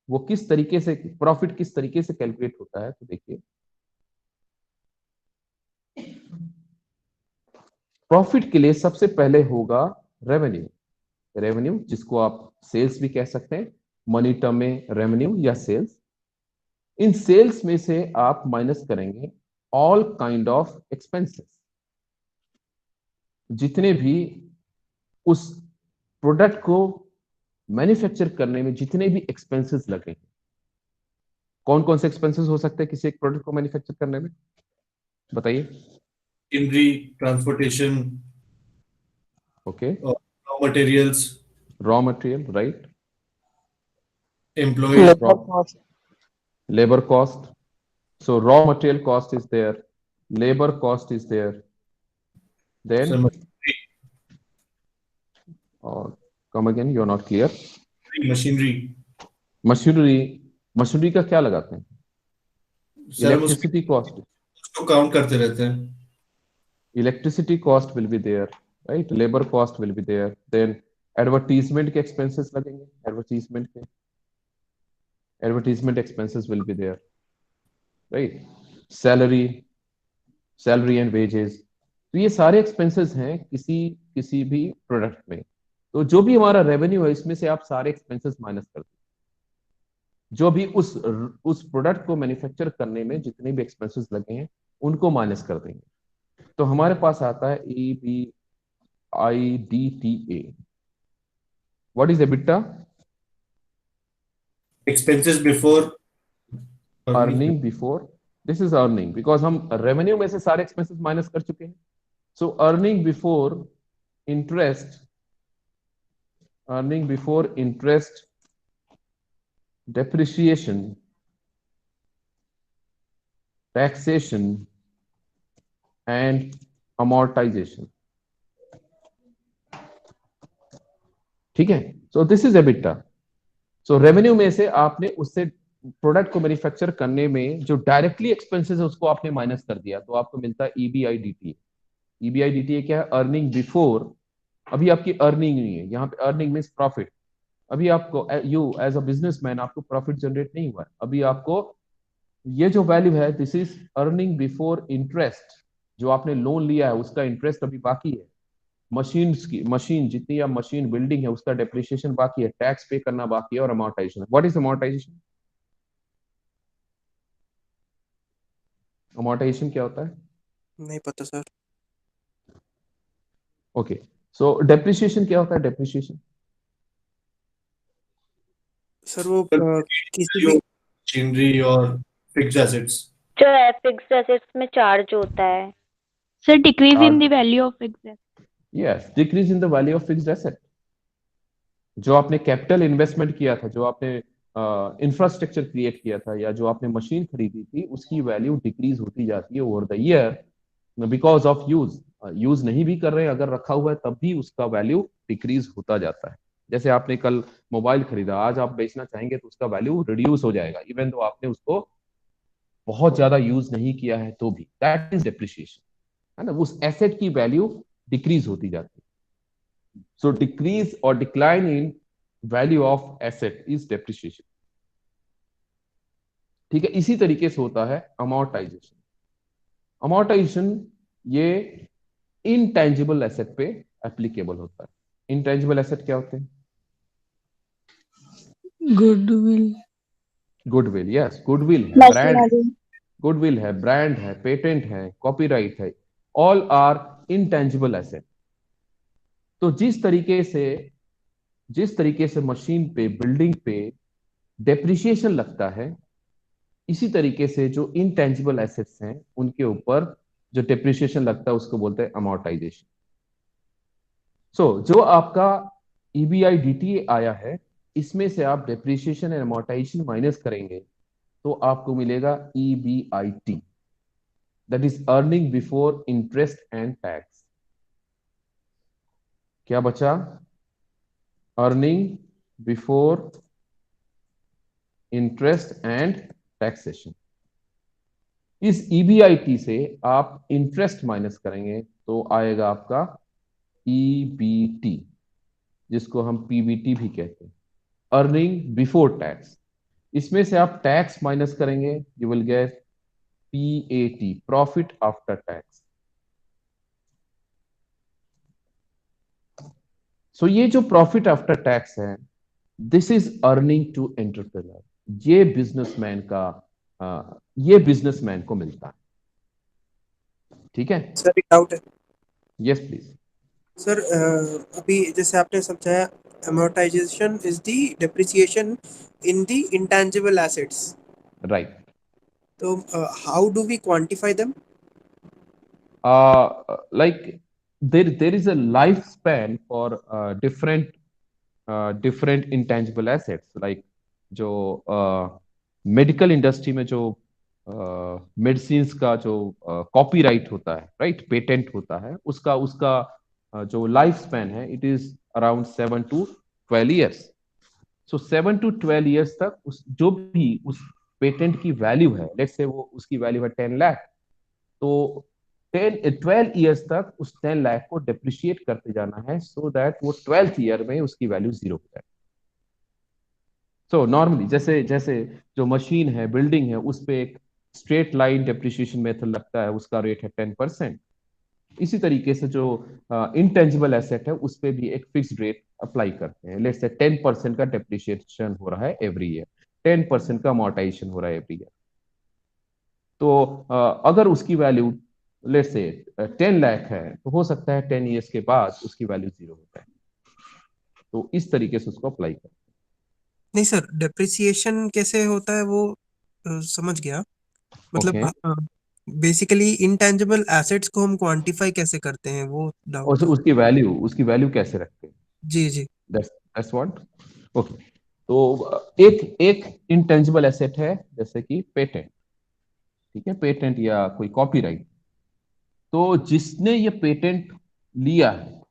वो किस तरीके से, प्रॉफिट किस तरीके से कैलकुलेट होता है। तो देखिए, प्रॉफिट के लिए सबसे पहले होगा रेवेन्यू, जिसको आप सेल्स भी कह सकते हैं, मनी टर्म में रेवेन्यू या सेल्स। इन सेल्स में से आप माइनस करेंगे ऑल काइंड ऑफ एक्सपेंसेस, जितने भी उस प्रोडक्ट को मैन्युफैक्चर करने में जितने भी एक्सपेंसेस लगे। कौन कौन से एक्सपेंसेस हो सकते हैं किसी एक प्रोडक्ट को मैन्युफैक्चर करने में, बताइए? Machinery, transportation, okay, raw materials, raw material, right, employees, labor cost. So raw material cost is there, labor cost is there, then some come again, you're not clear. machinery. Machinery का क्या लगाते हैं? Sir हम electricity cost, उसको count करते रहते हैं। Electricity cost will be there, right, labour cost will be there, then advertisement के एक्सपेंसेस लगेंगे, advertisement expenses will be there, right, salary and wages. तो ये सारे एक्सपेंसेस हैं किसी भी प्रोडक्ट में। तो जो भी हमारा रेवेन्यू है इसमें से आप सारे एक्सपेंसेस माइनस कर दो, जो भी उस प्रोडक्ट को मैन्युफैक्चर करने में जितने भी एक्सपेंसेस लगे हैं उनको माइनस कर देंगे। तो हमारे पास आता है EBITDA। What is EBITDA? Expenses before earning before, this is earning because हम रेवेन्यू में से सारे एक्सपेंसेस माइनस कर चुके हैं। So earning before interest, depreciation taxation and amortization. ठीक है, so this is EBITDA. So revenue में से आपने उससे प्रोडक्ट को मैन्युफैक्चर करने में जो डायरेक्टली एक्सपेंसेस है उसको आपने माइनस कर दिया, तो आपको मिलता है EBIDTA. EBIDTA क्या है? Earning before. अभी आपकी अर्निंग नहीं है, यहाँ पे अर्निंग मीन्स प्रॉफिट. अभी आपको यू एज अ बिजनेसमैन आपको प्रॉफिट जनरेट नहीं हुआ है. अभी आपको ये जो वैल्यू है, this is earning before interest. जो आपने लोन लिया है उसका इंटरेस्ट अभी बाकी है. मशीन जितनी या मशीन बिल्डिंग है उसका डेप्रिसिएशन बाकी है, टैक्स पे करना बाकी है, और amortisation. What is amortisation? Amortisation क्या होता है? नहीं पता सर। ओके, सो डेप्रिसिएशन क्या होता है? डेप्रिसिएशन सर वो किसी भी मशीनरी और फिक्स्ड एसेट्स. जो है फिक्स्ड एसेट्स में चार्ज होता है. Sir, decrease in the value of fixed asset. Yes, decrease in the value of fixed asset. जो आपने कैपिटल इन्वेस्टमेंट किया था, जो आपने इंफ्रास्ट्रक्चर क्रिएट किया था, या जो आपने मशीन खरीदी थी, उसकी वैल्यू डिक्रीज होती जाती है over the year because of use नहीं भी कर रहे हैं, अगर रखा हुआ है तब भी उसका वैल्यू डिक्रीज होता जाता है. जैसे आपने कल मोबाइल खरीदा, आज आप बेचना चाहेंगे तो उसका वैल्यू रिड्यूस हो जाएगा, इवन तो आपने उसको बहुत ज्यादा यूज नहीं किया है तो भी. दैट इज डेप्रिसिएशन, है ना? उस एसेट की वैल्यू डिक्रीज होती जाती है. So decrease or decline in value of asset is depreciation. ठीक है, इसी तरीके से होता है amortization. Amortization ये intangible asset पे applicable होता है. Intangible asset क्या होते हैं? Goodwill. Goodwill, yes, goodwill है, brand, मशीनरी. goodwill है, brand है, patent है, copyright है, all are intangible asset. तो जिस तरीके से मशीन पे, बिल्डिंग पे डेप्रिसिएशन लगता है, इसी तरीके से जो इनटेंजिबल एसेट्स हैं उनके ऊपर जो डेप्रिसिएशन लगता है उसको बोलते हैं अमोर्टाइजेशन. सो जो आपका EBIDTA आया है, इसमें से आप डेप्रिसिएशन एंड अमोर्टाइजेशन माइनस करेंगे तो आपको मिलेगा EBIT, that is earning before interest and tax. क्या बचा? Earning before interest and taxation. इस EBIT से आप इंटरेस्ट माइनस करेंगे तो आएगा आपका EBT, जिसको हम PBT भी कहते हैं, अर्निंग बिफोर टैक्स. इसमें से आप टैक्स माइनस करेंगे, you will get PAT, profit after tax. So ये जो प्रॉफिट आफ्टर टैक्स है, this is earning to entrepreneur. ये बिजनेसमैन को मिलता है. ठीक है, सर एक डाउट है यस प्लीज. सर। अभी जैसे आपने समझाया amortization is the depreciation in the intangible assets. Right. तो how do we quantify them? Like there is a lifespan for different intangible assets. Like जो मेडिकल इंडस्ट्री में जो मेडिसिन्स का जो कॉपीराइट होता है, राइट, पेटेंट होता है, उसका उसका जो लाइफ स्पैन है, it is around 7 to 12 years. So 7 to 12 years तक जो भी उस पेटेंट की वैल्यू है, लेट्स से वो उसकी वैल्यू है 10 लाख, तो 12 ईयर्स तक उस 10 लाख को डेप्रिशिएट करते जाना है, सो दैट वो 12th ईयर में उसकी वैल्यू 0 हो जाए. सो नॉर्मली जैसे जैसे जो मशीन है, बिल्डिंग है, उस पे एक स्ट्रेट लाइन डेप्रिशिएशन मेथड लगता है, उसका रेट है 10%. इसी तरीके से जो इंटेंजिबल एसेट है उस पे भी एक फिक्स्ड रेट अप्लाई करते हैं. लेट्स से 10% का डेप्रिशिएशन हो रहा है एवरी ईयर, 10% का अमोर्टाइजेशन हो रहा है एवरी ईयर. तो अगर उसकी वैल्यू लेट्स से 10 लाख है, तो हो सकता है 10 ईयर्स के बाद उसकी वैल्यू 0 हो जाए. तो इस तरीके से उसको अप्लाई करते हैं. नहीं सर, डेप्रिसिएशन कैसे होता है वो समझ गया. मतलब बेसिकली इंटेंजिबल एसेट्स को हम क्वांटिफाई कैसे करते हैं वो डाउट और था. उसकी वैल्यू कैसे रखते हैं? जी जी. That's what. ओके, तो एक इंटेंजिबल एसेट है जैसे कि पेटेंट. ठीक है, पेटेंट या कोई कॉपीराइट। तो जिसने ये पेटेंट लिया है,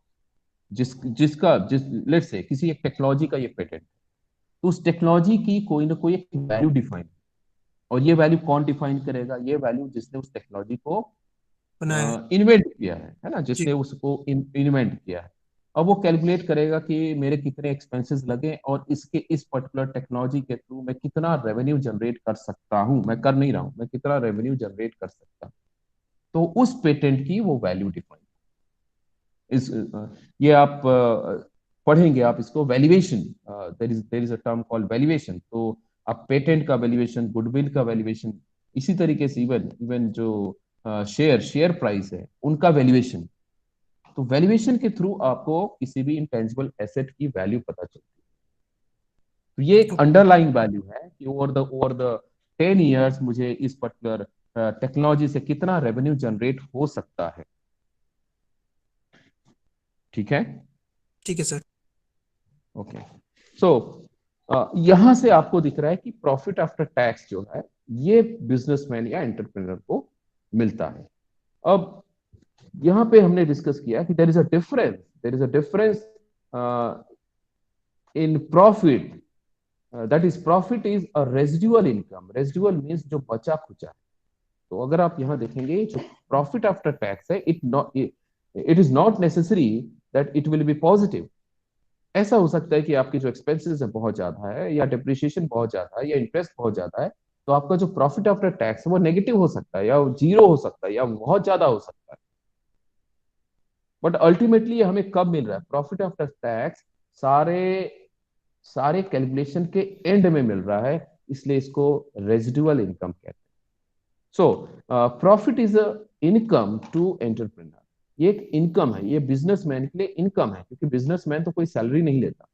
जिस लेट्स से किसी एक टेक्नोलॉजी का ये पेटेंट, तो उस टेक्नोलॉजी की कोई ना कोई एक वैल्यू डिफाइन, और ये वैल्यू कौन डिफाइन करेगा? ये वैल्यू जिसने उस टेक्नोलॉजी को बनाया है। इन्वेंट किया है ना, जी। जिसने उसको इन्वेंट किया है। अब वो कैलकुलेट करेगा कि मेरे कितने एक्सपेंसेस लगे और इसके इस पर्टिकुलर टेक्नोलॉजी के थ्रू मैं कितना रेवेन्यू जनरेट कर सकता हूं, मैं कर नहीं रहा हूं, मैं कितना रेवेन्यू जनरेट कर सकता हूं। तो उस पेटेंट की वो वैल्यू डिफाइन इस ये आप पढ़ेंगे आप इसको, valuation. There is a term called valuation. तो आप पेटेंट का वैल्यूएशन, गुडविल का वैल्यूएशन, इसी तरीके से इवन इवन जो शेयर प्राइस है उनका वैल्यूएशन। तो वैल्यूएशन के थ्रू आपको किसी भी इंटेंजिबल एसेट की वैल्यू पता चलती है। तो ये एक ओके। अंडरलाइंग वैल्यू है कि ओवर द 10 years मुझे इस पर्टिकुलर टेक्नोलॉजी से कितना रेवेन्यू जनरेट हो सकता है। ठीक है। ठीक है सर। ओके। सो यहां से आपको दिख रहा है कि प्रॉफिट आफ्टर टैक्स जो है ये बिजनेसमैन या एंटरप्रेन्योर को मिलता है। अब यहां पे हमने डिस्कस किया कि there is a difference in profit, that is profit is a residual income. Residual means जो बचा खुचा है। तो अगर आप यहां देखेंगे जो प्रॉफिट आफ्टर टैक्स है, it is not necessary that it will B positive. ऐसा हो सकता है कि आपके जो एक्सपेंसेस है बहुत ज्यादा है, या डिप्रिशिएशन बहुत ज्यादा है, या इंटरेस्ट बहुत ज्यादा है, तो आपका जो प्रॉफिट आफ्टर टैक्स है वो नेगेटिव हो सकता है, या जीरो हो सकता है, या बहुत ज्यादा हो सकता है। बट अल्टीमेटली हमें कब मिल रहा है प्रॉफिट आफ्टर टैक्स? सारे सारे कैलकुलेशन के एंड में मिल रहा है, इसलिए इसको रेजिडुअल इनकम कहते हैं। So profit is a income to entrepreneur. ये एक इनकम है, ये बिजनेसमैन के लिए इनकम है, क्योंकि बिजनेसमैन तो कोई सैलरी नहीं लेता।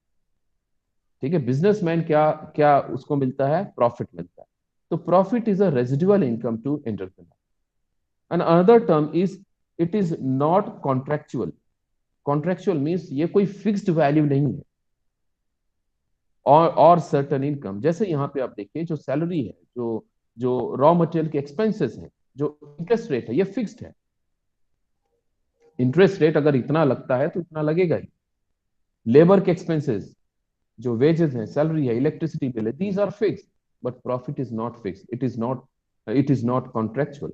ठीक है, बिजनेसमैन क्या क्या उसको मिलता है? प्रॉफिट मिलता है। तो profit is a residual income to entrepreneur. And another term is it is not contractual. Contractual means ये कोई फिक्स्ड वैल्यू नहीं है। और सर्टन इनकम, जैसे यहाँ पे आप देखिए जो सैलरी है, जो जो रॉ मटेरियल के एक्सपेंसेस हैं, जो इंटरेस्ट रेट है, ये फिक्स्ड है। इंटरेस्ट रेट अगर इतना लगता है तो इतना लगेगा ही। लेबर के एक्सपेंसेस, जो वेजेस हैं, सैलरी है, इलेक्ट्रिसिटी बिल है, these are fixed. But profit is not fixed, it is not contractual.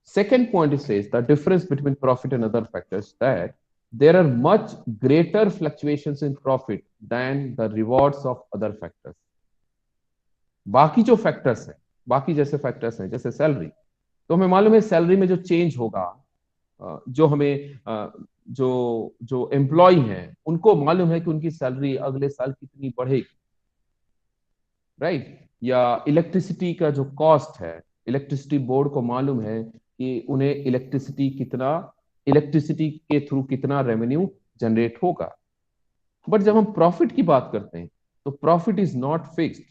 Second point, it says the difference between profit and other factors, that there are much greater fluctuations in profit than the rewards of other factors. बाकी जो factors हैं, बाकी जैसे factors हैं जैसे salary, तो हमें मालूम है सैलरी में जो चेंज होगा, जो हमें जो जो एम्प्लॉय हैं उनको मालूम है कि उनकी सैलरी अगले साल कितनी बढ़ेगी, राइट? या इलेक्ट्रिसिटी का जो कॉस्ट है, इलेक्ट्रिसिटी बोर्ड को मालूम है कि उन्हें इलेक्ट्रिसिटी के थ्रू कितना रेवेन्यू जनरेट होगा। बट जब हम प्रॉफिट की बात करते हैं तो profit is not fixed.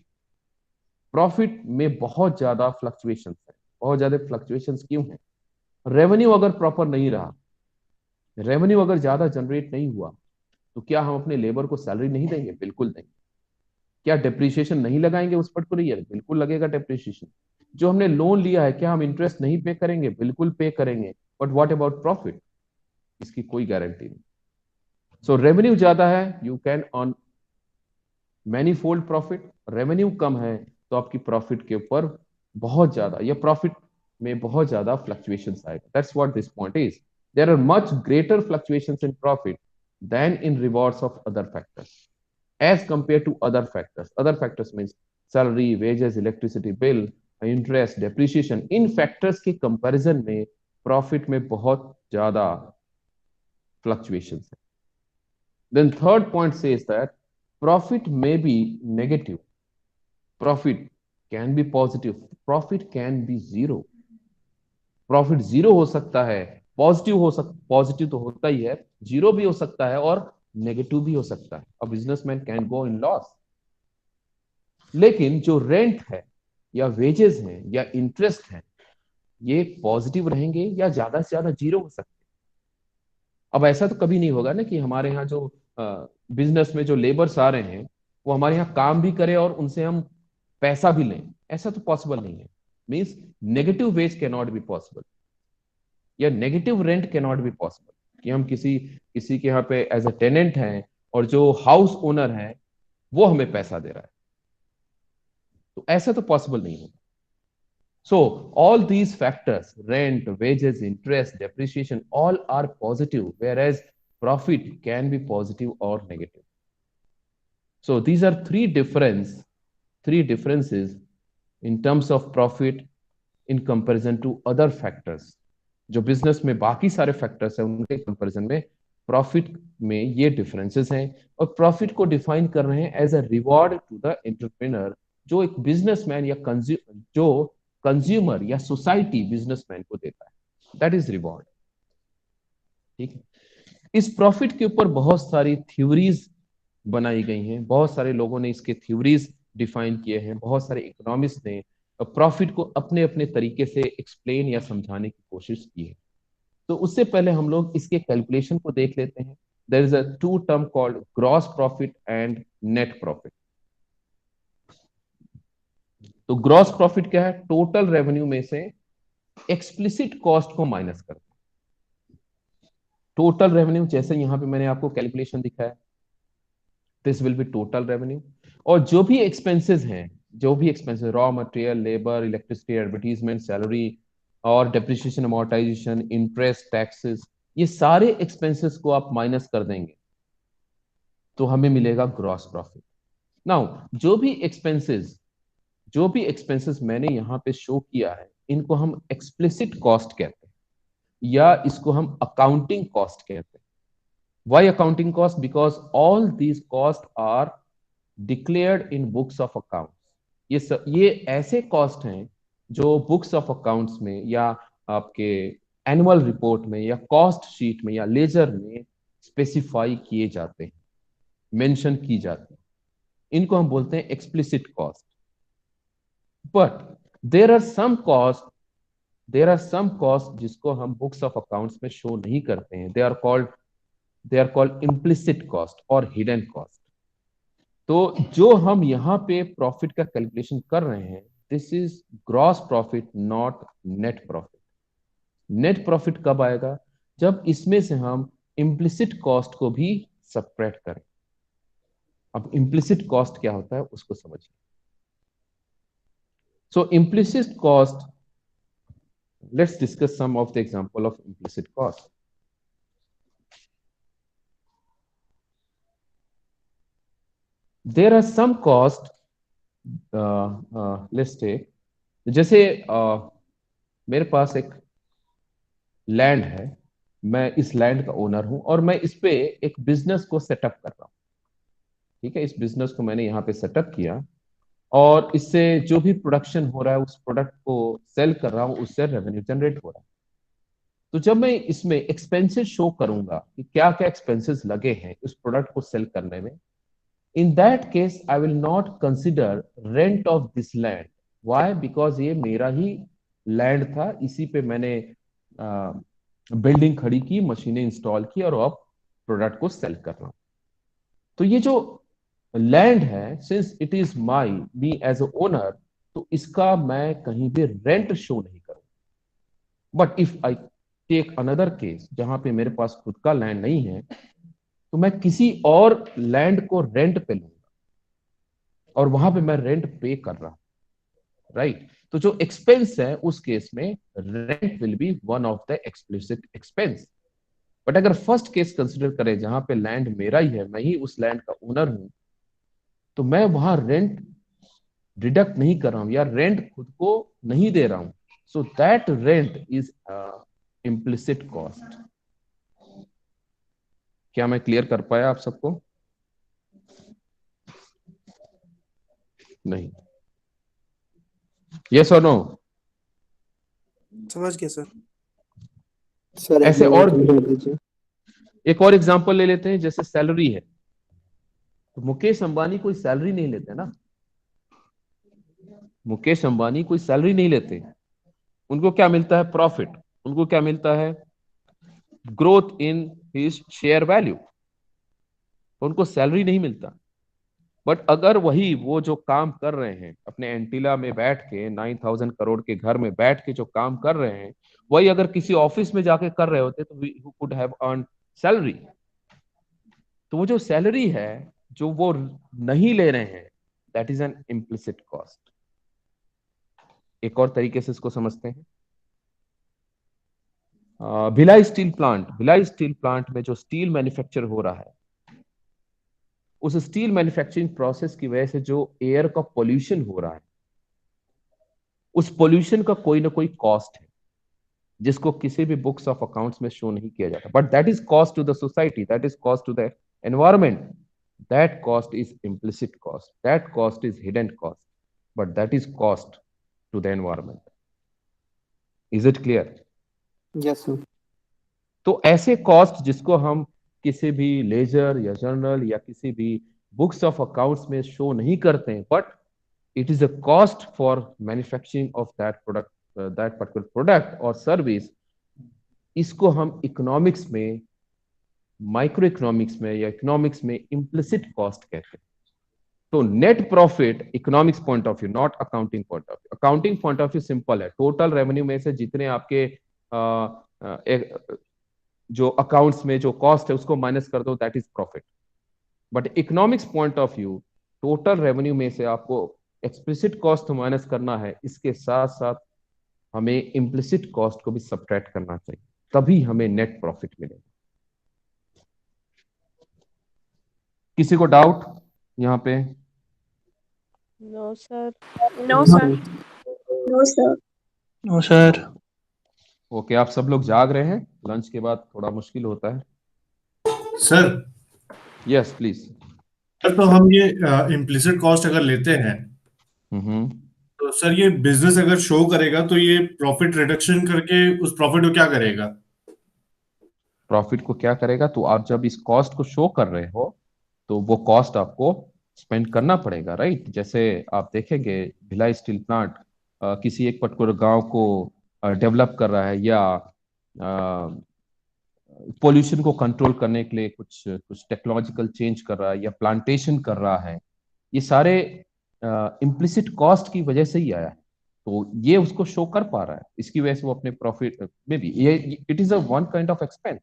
Profit में बहुत ज्यादा फ्लक्चुएशंस है। बहुत ज्यादा फ्लक्चुएशंस क्यों है? रेवेन्यू अगर प्रॉपर नहीं रहा, रेवेन्यू अगर ज्यादा जनरेट नहीं हुआ, तो क्या हम अपने लेबर को सैलरी नहीं देंगे? बिल्कुल नहीं। क्या डिप्रिशिएशन नहीं लगाएंगे उस पर्टिकुलर ईयर? बिल्कुल लगेगा डिप्रिशिएशन। जो हमने लोन लिया है, क्या हम इंटरेस्ट नहीं पे करेंगे? बिल्कुल पे करेंगे। But what about profit? इसकी कोई गारंटी नहीं। सो रेवेन्यू ज्यादा है, you can earn many fold profit. Revenue कम है तो आपकी प्रॉफिट के ऊपर बहुत ज्यादा, या प्रॉफिट में बहुत ज्यादा फ्लक्चुएशंस आएगा। That's what this point is. There are much greater fluctuations in profit than in rewards of other factors, as compared to other factors. Other factors means salary, wages, electricity bill, interest, depreciation. In factors के comparison में profit में बहुत ज्यादा fluctuations है। Then third point says that profit may be negative. Profit can be positive. Profit can be zero. Profit zero हो सकता है, positive तो होता ही है, जीरो भी हो सकता है और नेगेटिव भी हो सकता है। A businessman can go in loss. लेकिन जो रेंट है, या वेजेस हैं, या इंटरेस्ट है, ये पॉजिटिव रहेंगे या ज्यादा से ज्यादा जीरो हो सकते हैं। अब ऐसा तो कभी नहीं होगा ना कि हमारे यहाँ जो बिजनेस में जो लेबर्स आ रहे हैं वो हमारे यहाँ काम भी करे और उनसे हम पैसा भी लें, ऐसा तो पॉसिबल नहीं है। Means negative wage can not be possible, या negative rent can not be possible कि हम किसी किसी के यहाँ पे एज अ टेनेंट हैं और जो हाउस ओनर है वो हमें पैसा दे रहा है, तो ऐसा तो पॉसिबल नहीं होगा। So all these factors, rent, wages, interest, depreciation, all are positive, whereas profit can be positive or negative. So these are three differences in terms of profit in comparison to other factors. जो business में बाकी सारे factors हैं उनके comparison में profit में ये differences हैं, और प्रॉफिट को डिफाइन कर रहे हैं as a reward to the entrepreneur, जो एक बिजनेसमैन या जो कंज्यूमर या सोसाइटी बिजनेसमैन को देता है, दैट इज रिवॉर्ड। ठीक है, इस प्रॉफिट के ऊपर बहुत सारी थ्योरीज बनाई गई हैं, बहुत सारे लोगों ने इसके थ्योरीज डिफाइन किए हैं, बहुत सारे इकोनॉमिस्ट ने प्रॉफिट को अपने अपने तरीके से एक्सप्लेन या समझाने की कोशिश की है। तो उससे पहले हम लोग इसके कैलकुलेशन को देख लेते हैं। There is a two term called gross profit and net profit. तो ग्रॉस प्रॉफिट क्या है? टोटल रेवेन्यू में से एक्सप्लिसिट कॉस्ट को माइनस करते हैं। टोटल रेवेन्यू जैसे यहां पे मैंने आपको कैलकुलेशन दिखाया, this will be total revenue, और जो भी एक्सपेंसेस हैं, जो भी expenses, raw material, labour, electricity, advertisement, salary और डेप्रिसिएशन, अमोर्टाइजेशन, इंटरेस्ट, टैक्सेस, ये सारे एक्सपेंसेस को आप माइनस कर देंगे तो हमें मिलेगा ग्रॉस प्रॉफिट। नाउ जो भी एक्सपेंसेस मैंने यहां पे शो किया है, इनको हम एक्सप्लिसिट कॉस्ट कहते हैं, या इसको हम अकाउंटिंग कॉस्ट कहते हैं। Why accounting cost? Because all these cost are declared in books of accounts. ये ऐसे कॉस्ट हैं जो बुक्स ऑफ अकाउंट्स में या आपके एनुअल रिपोर्ट में या कॉस्ट शीट में या लेजर में स्पेसिफाई किए जाते हैं, मेंशन की जाती है। इनको हम बोलते हैं explicit cost. But there are some cost जिसको हम बुक्स ऑफ अकाउंट्स में शो नहीं करते हैं। They are called implicit cost और हिडन कॉस्ट। तो जो हम यहाँ पे प्रॉफिट का कैलकुलेशन कर रहे हैं, this is gross profit, not net profit. Net profit कब आएगा? जब इसमें से हम इम्प्लिसिट कॉस्ट को भी सबट्रैक्ट करें। अब इम्प्लिसिट कॉस्ट क्या होता है उसको समझिए। So implicit cost, let's discuss some of the example of implicit cost. There are some cost, let's take, जैसे मेरे पास एक लैंड है, मैं इस लैंड का ओनर हूं और मैं इस पे एक बिजनेस को सेटअप कर रहा हूं। ठीक है, इस बिजनेस को मैंने यहाँ पे सेटअप किया और इससे जो भी प्रोडक्शन हो रहा है उस प्रोडक्ट को सेल कर रहा हूं, उससे रेवेन्यू जनरेट हो रहा है। तो जब मैं इसमें एक्सपेंसेस शो करूंगा कि क्या क्या एक्सपेंसेस लगे हैं उस प्रोडक्ट को सेल करने में, in that case I will not consider rent of this land. Why? Because ये मेरा ही लैंड था, इसी पे मैंने बिल्डिंग खड़ी की, मशीनें इंस्टॉल की और अब प्रोडक्ट को सेल कर रहा हूं। तो ये जो लैंड है, since it is my me as a owner, तो इसका मैं कहीं भी रेंट शो नहीं करूंगा। But if I take another case जहां पे मेरे पास खुद का लैंड नहीं है, तो मैं किसी और लैंड को रेंट पे लूंगा और वहां पे मैं रेंट पे कर रहा हूं, राइट? तो जो एक्सपेंस है उस केस में rent will be one of the explicit expense. But अगर फर्स्ट केस कंसिडर करें जहां पे लैंड मेरा ही है, मैं ही उस लैंड का ओनर हूं, तो मैं वहां रेंट डिडक्ट नहीं कर रहा हूं या रेंट खुद को नहीं दे रहा हूं। So that rent is implicit cost. क्या मैं क्लियर कर पाया आप सबको? नहीं? यस और नो? समझ गया सर। सर ऐसे और दीजिए। एक और एग्जांपल ले लेते हैं, जैसे सैलरी है। तो मुकेश अंबानी कोई सैलरी नहीं लेते ना, मुकेश अंबानी कोई सैलरी नहीं लेते। उनको क्या मिलता है? प्रॉफिट। उनको क्या मिलता है? Growth in his share value. उनको सैलरी नहीं मिलता। बट अगर वही वो जो काम कर रहे हैं अपने एंटीला में बैठ के 9,000 करोड़ के घर में बैठ के जो काम कर रहे हैं, वही अगर किसी ऑफिस में जाके कर रहे होते तो we could have earn salary. तो वो जो सैलरी है जो वो नहीं ले रहे हैं, that is an implicit cost. एक और तरीके से इसको समझते हैं। भिलाई स्टील प्लांट में जो स्टील मैन्युफैक्चर हो रहा है, उस स्टील मैन्युफैक्चरिंग प्रोसेस की वजह से जो एयर का पोल्यूशन हो रहा है, उस पोल्यूशन का कोई ना कोई कॉस्ट है जिसको किसी भी बुक्स ऑफ अकाउंट्स में शो नहीं किया जाता, but that is cost to the society, that is cost to the environment, that cost is implicit cost, that cost is hidden cost, but that is cost to the environment. Is it clear? Yes, sir. तो ऐसे cost जिसको हम किसी भी laser या journal या किसी भी बुक्स ऑफ अकाउंट्स में शो नहीं करते हैं, but it is a cost for manufacturing of that product, that particular product और सर्विस, इसको हम इकोनॉमिक्स में, माइक्रो इकोनॉमिक्स में या इकोनॉमिक्स में इम्प्लिसिट कॉस्ट कहते हैं। तो net profit economics point of view, not accounting point of view. Accounting point of view simple है, टोटल रेवेन्यू में से जितने आपके जो अकाउंट्स में जो कॉस्ट है उसको माइनस कर दो, that is profit. But economics point of view, total revenue में से आपको एक्सप्लिसिट कॉस्ट तो माइनस करना है, इसके साथ साथ हमें इम्प्लिसिट कॉस्ट को भी सब्ट्रैक्ट करना चाहिए, तभी हमें नेट प्रॉफिट मिलेगा। किसी को डाउट यहाँ पे? No sir. No No, sir. sir. No sir. Okay, आप सब लोग जाग रहे हैं? लंच के बाद थोड़ा मुश्किल होता है। Sir yes please. सर, तो हम ये इम्प्लिसिट कॉस्ट अगर लेते हैं हम्म तो सर ये बिजनेस अगर शो करेगा तो ये प्रॉफिट रिडक्शन करके उस प्रॉफिट को क्या करेगा? प्रॉफिट को क्या करेगा? तो आप जब इस कॉस्ट को शो कर रहे हो तो वो कॉस्ट आपको स्पेंड करना पड़ेगा, राइट? जैसे आप देखेंगे भिलाई स्टील प्लांट किसी एक पर्टिकुलर गांव को डेवलप कर रहा है, या पोल्यूशन को कंट्रोल करने के लिए कुछ कुछ टेक्नोलॉजिकल चेंज कर रहा है, या प्लांटेशन कर रहा है, ये सारे इम्प्लिसिट कॉस्ट की वजह से ही आया है। तो ये उसको शो कर पा रहा है, इसकी वजह से वो अपने प्रॉफिट में भी, ये it is a one kind of expense.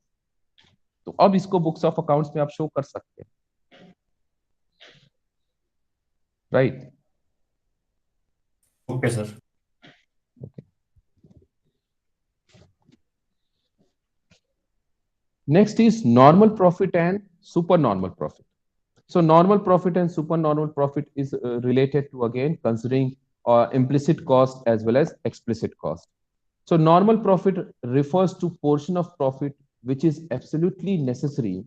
तो अब इसको बुक्स ऑफ अकाउंट्स में आप शो कर सकते हैं, right? Okay sir. Next is normal profit and supernormal profit. So normal profit and supernormal profit is related to, again, considering implicit cost as well as explicit cost. So normal profit refers to portion of profit which is absolutely necessary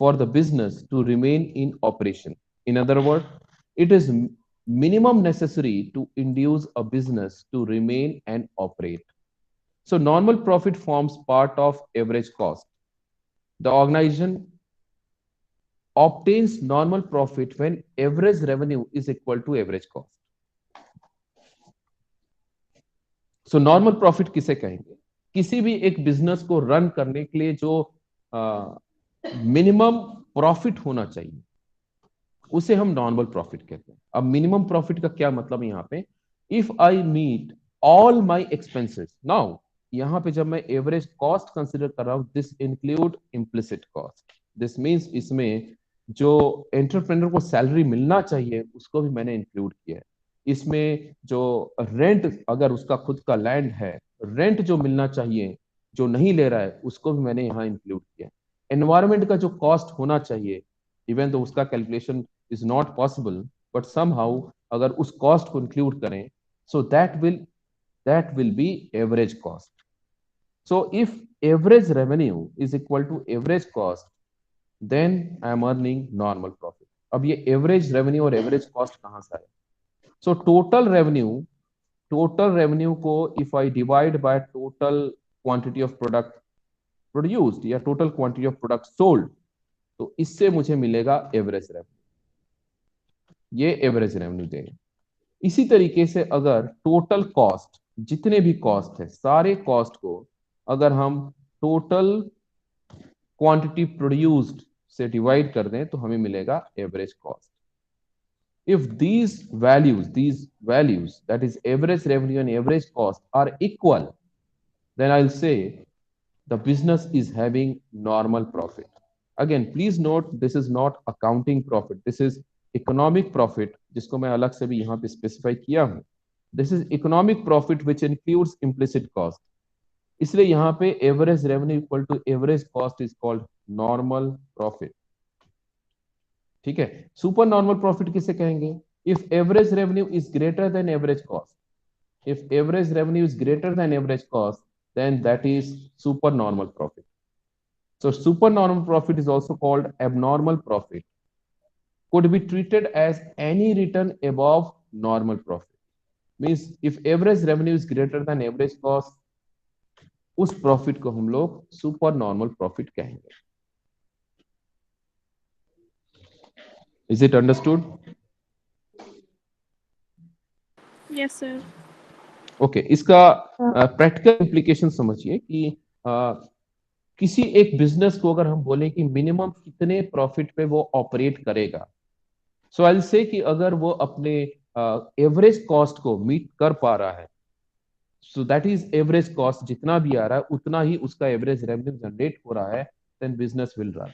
for the business to remain in operation. In other words, it is minimum necessary to induce a business to remain and operate. So normal profit forms part of average cost. The organization obtains normal profit when average revenue is equal to average cost. So normal profit किसे कहेंगे? किसी भी एक business को run करने के लिए जो मिनिमम प्रॉफिट होना चाहिए उसे हम नॉर्मल प्रॉफिट कहते हैं। अब मिनिमम प्रॉफिट का क्या मतलब है यहाँ पे? If I meet all my expenses, now यहाँ पे जब मैं एवरेज कॉस्ट कंसिडर कर रहा हूं, this include implicit cost. This means इसमें जो एंटरप्रेन्योर को सैलरी मिलना चाहिए उसको भी मैंने इंक्लूड किया है। इसमें जो रेंट, अगर उसका खुद का लैंड है, रेंट जो मिलना चाहिए जो नहीं ले रहा है उसको भी मैंने यहाँ इंक्लूड किया है। एनवायरमेंट का जो कॉस्ट होना चाहिए, इवन तो उसका calculation is not possible, but somehow अगर उस कॉस्ट को इंक्लूड करें, सो that will be average cost. So if average revenue is equal to average cost, then I am earning normal profit. अब ये average revenue और average cost कहाँ से आए? So total revenue को if I divide by total quantity of product produced या total quantity of product sold, तो इससे मुझे मिलेगा average revenue। ये average revenue देगा। इसी तरीके से अगर टोटल कॉस्ट, जितने भी कॉस्ट है सारे कॉस्ट को अगर हम टोटल क्वांटिटी प्रोड्यूस्ड से डिवाइड कर दें तो हमें मिलेगा average cost. If these values, that is average revenue and average cost, are equal, then I'll say the business is having normal profit. Again, please note this is not accounting profit. This is economic profit, जिसको मैं अलग से भी यहाँ पे specify किया हूँ. This is economic profit which includes implicit cost. इसलिए यहाँ पे average revenue equal to average cost is called normal profit. ठीक है. सुपर नॉर्मल प्रॉफिट किसे कहेंगे? If average revenue is greater than average cost, if average revenue is greater than average cost, then that is supernormal profit. So supernormal profit is also called abnormal profit. Could be treated as any return above normal profit. Means if average revenue is greater than average cost, उस profit को हम लोग super normal profit कहेंगे. Is it understood? Yes, sir. Okay. इसका practical implication समझिए कि किसी एक बिजनेस को अगर हम बोले कि मिनिमम कितने प्रॉफिट पे वो ऑपरेट करेगा, सो आई विल से कि अगर वो अपने एवरेज कॉस्ट को मीट कर पा रहा है, so that is average cost, जितना भी आ रहा है उतना ही उसका एवरेज रेवेन्यू जनरेट हो रहा है, then business will run.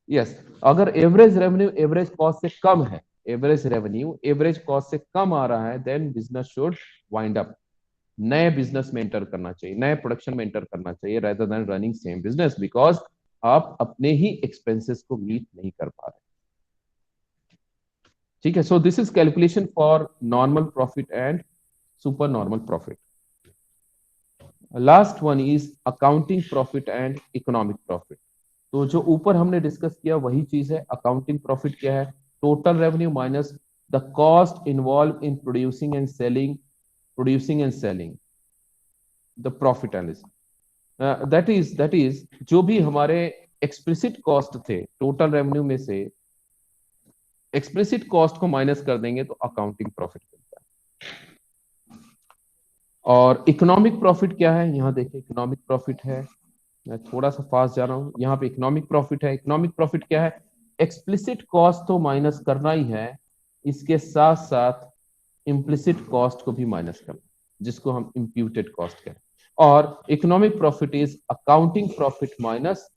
Yes. अगर एवरेज रेवेन्यू एवरेज कॉस्ट से कम है, एवरेज रेवेन्यू एवरेज कॉस्ट से कम आ रहा है, then business should wind up. नए बिजनेस में एंटर करना चाहिए, नए प्रोडक्शन में एंटर करना चाहिए, rather than running same business, because आप अपने ही एक्सपेंसेस को मीट नहीं कर पा रहे. ठीक है. So this is calculation for normal profit and super normal profit. Last one is accounting profit and economic profit. तो जो ऊपर हमने डिस्कस किया वही चीज है. अकाउंटिंग प्रॉफिट क्या है? Total revenue minus the cost involve in producing and selling the profit analysis. That is जो भी हमारे एक्सप्लिसिट कॉस्ट थे टोटल रेवेन्यू में से, एक्सप्लिसिट कॉस्ट को माइनस कर देंगे तो अकाउंटिंग प्रॉफिट मिलता है. और इकोनॉमिक प्रॉफिट क्या है? यहाँ देखिए इकोनॉमिक प्रॉफिट है, मैं थोड़ा सा फास्ट जा रहा हूँ. यहाँ पे इकोनॉमिक प्रॉफिट है. इकोनॉमिक प्रॉफिट क्या है? एक्सप्लिसिट कॉस्ट तो माइनस करना ही है, इसके साथ साथ इम्प्लिसिट कॉस्ट को भी माइनस करना, जिसको हम इम्प्यूटेड कॉस्ट कहें. और economic profit is accounting profit minus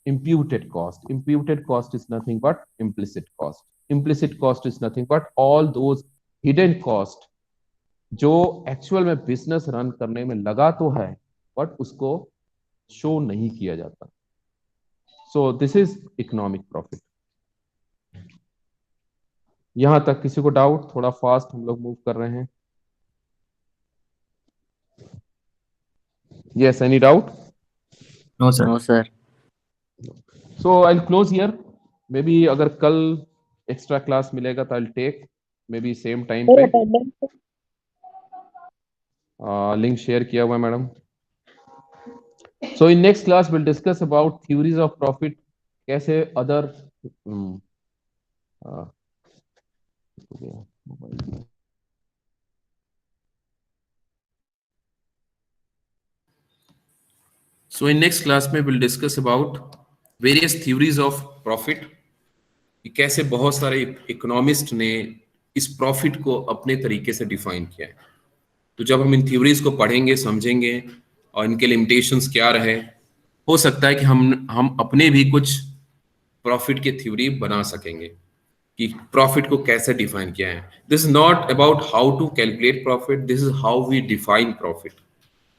imputed cost. Imputed cost is nothing but implicit cost. Implicit cost is nothing but all those hidden cost जो एक्चुअल में बिजनेस रन करने में लगा तो है बट उसको शो नहीं किया जाता. सो दिस इज इकोनॉमिक प्रॉफिट. यहां तक किसी को डाउट? थोड़ा फास्ट हम लोग मूव कर रहे हैं. Yes, any doubt? No, sir. No, sir. So I'll close here. Maybe अगर कल एक्स्ट्रा क्लास मिलेगा तो I'll take maybe same time पे. लिंक शेयर किया हुआ है madam. So in next class we'll discuss about theories of profit. कैसे other So in next class में we'll discuss about various theories of profit. कि कैसे बहुत सारे इकोनॉमिस्ट ने इस प्रॉफिट को अपने तरीके से डिफाइन किया है. तो जब हम इन थ्योरीज को पढ़ेंगे, समझेंगे और इनके लिमिटेशंस क्या रहे, हो सकता है कि हम अपने भी कुछ प्रॉफिट की थ्योरी बना सकेंगे कि प्रॉफिट को कैसे डिफाइन किया है. This is not about how to calculate profit, this is how we define profit,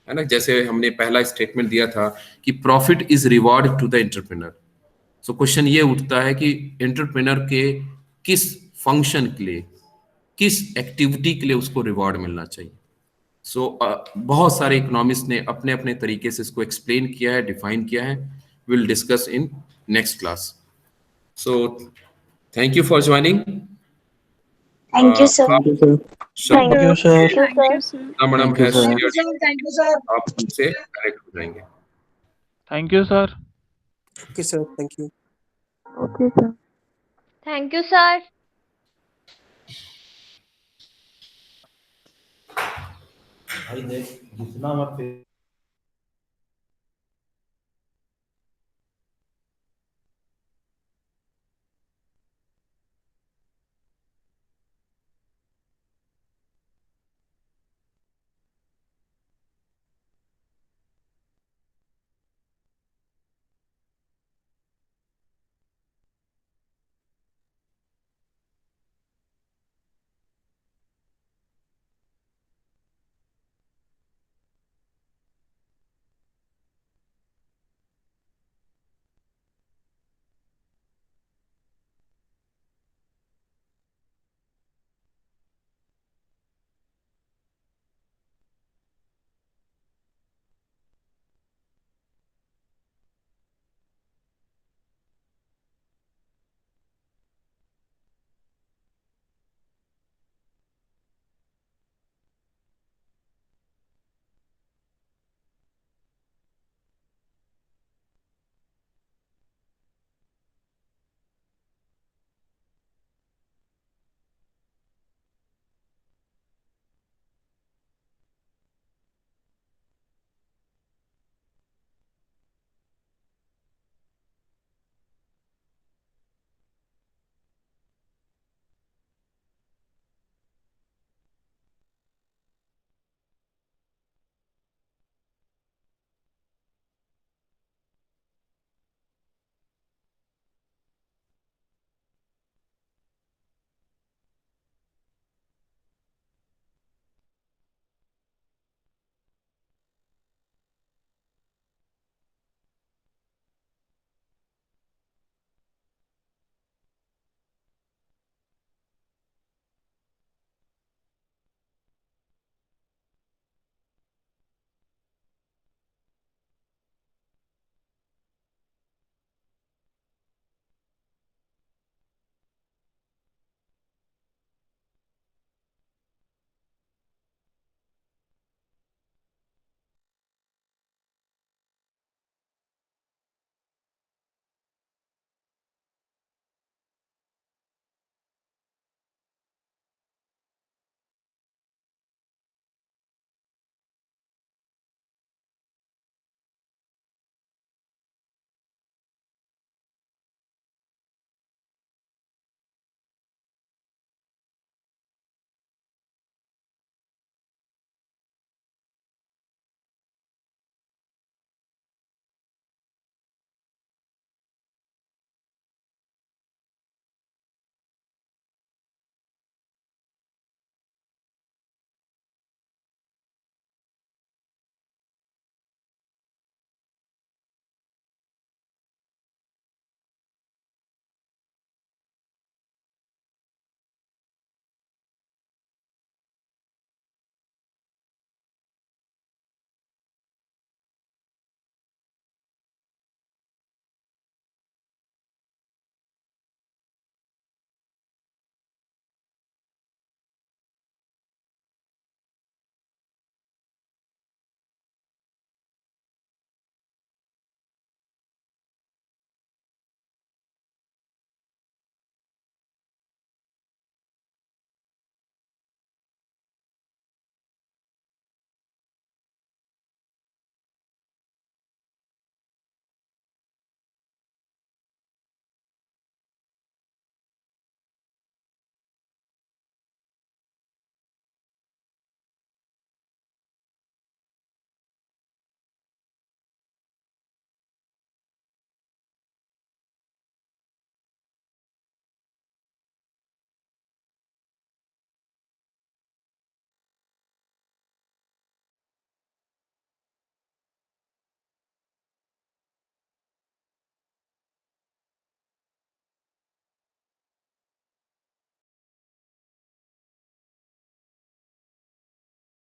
है ना. जैसे हमने पहला स्टेटमेंट दिया था कि profit is reward to the entrepreneur. So question ये उठता है कि एंटरप्रेन्योर के किस फंक्शन के लिए, किस एक्टिविटी के लिए उसको रिवॉर्ड मिलना चाहिए. सो बहुत सारे इकोनॉमिस्ट ने अपने अपने तरीके से इसको एक्सप्लेन किया है, डिफाइन किया है. Will discuss in next class. So thank you for joining. Thank you, sir. Thank you, sir. Thank Thank you, sir. you, sir. Madam Thank you, है, sir. Thank you, sir. आप उनसे connect हो जाएंगे. Thank you, sir. Okay, sir. Thank you. Okay, sir. Thank you, sir. भाई देख जितना मत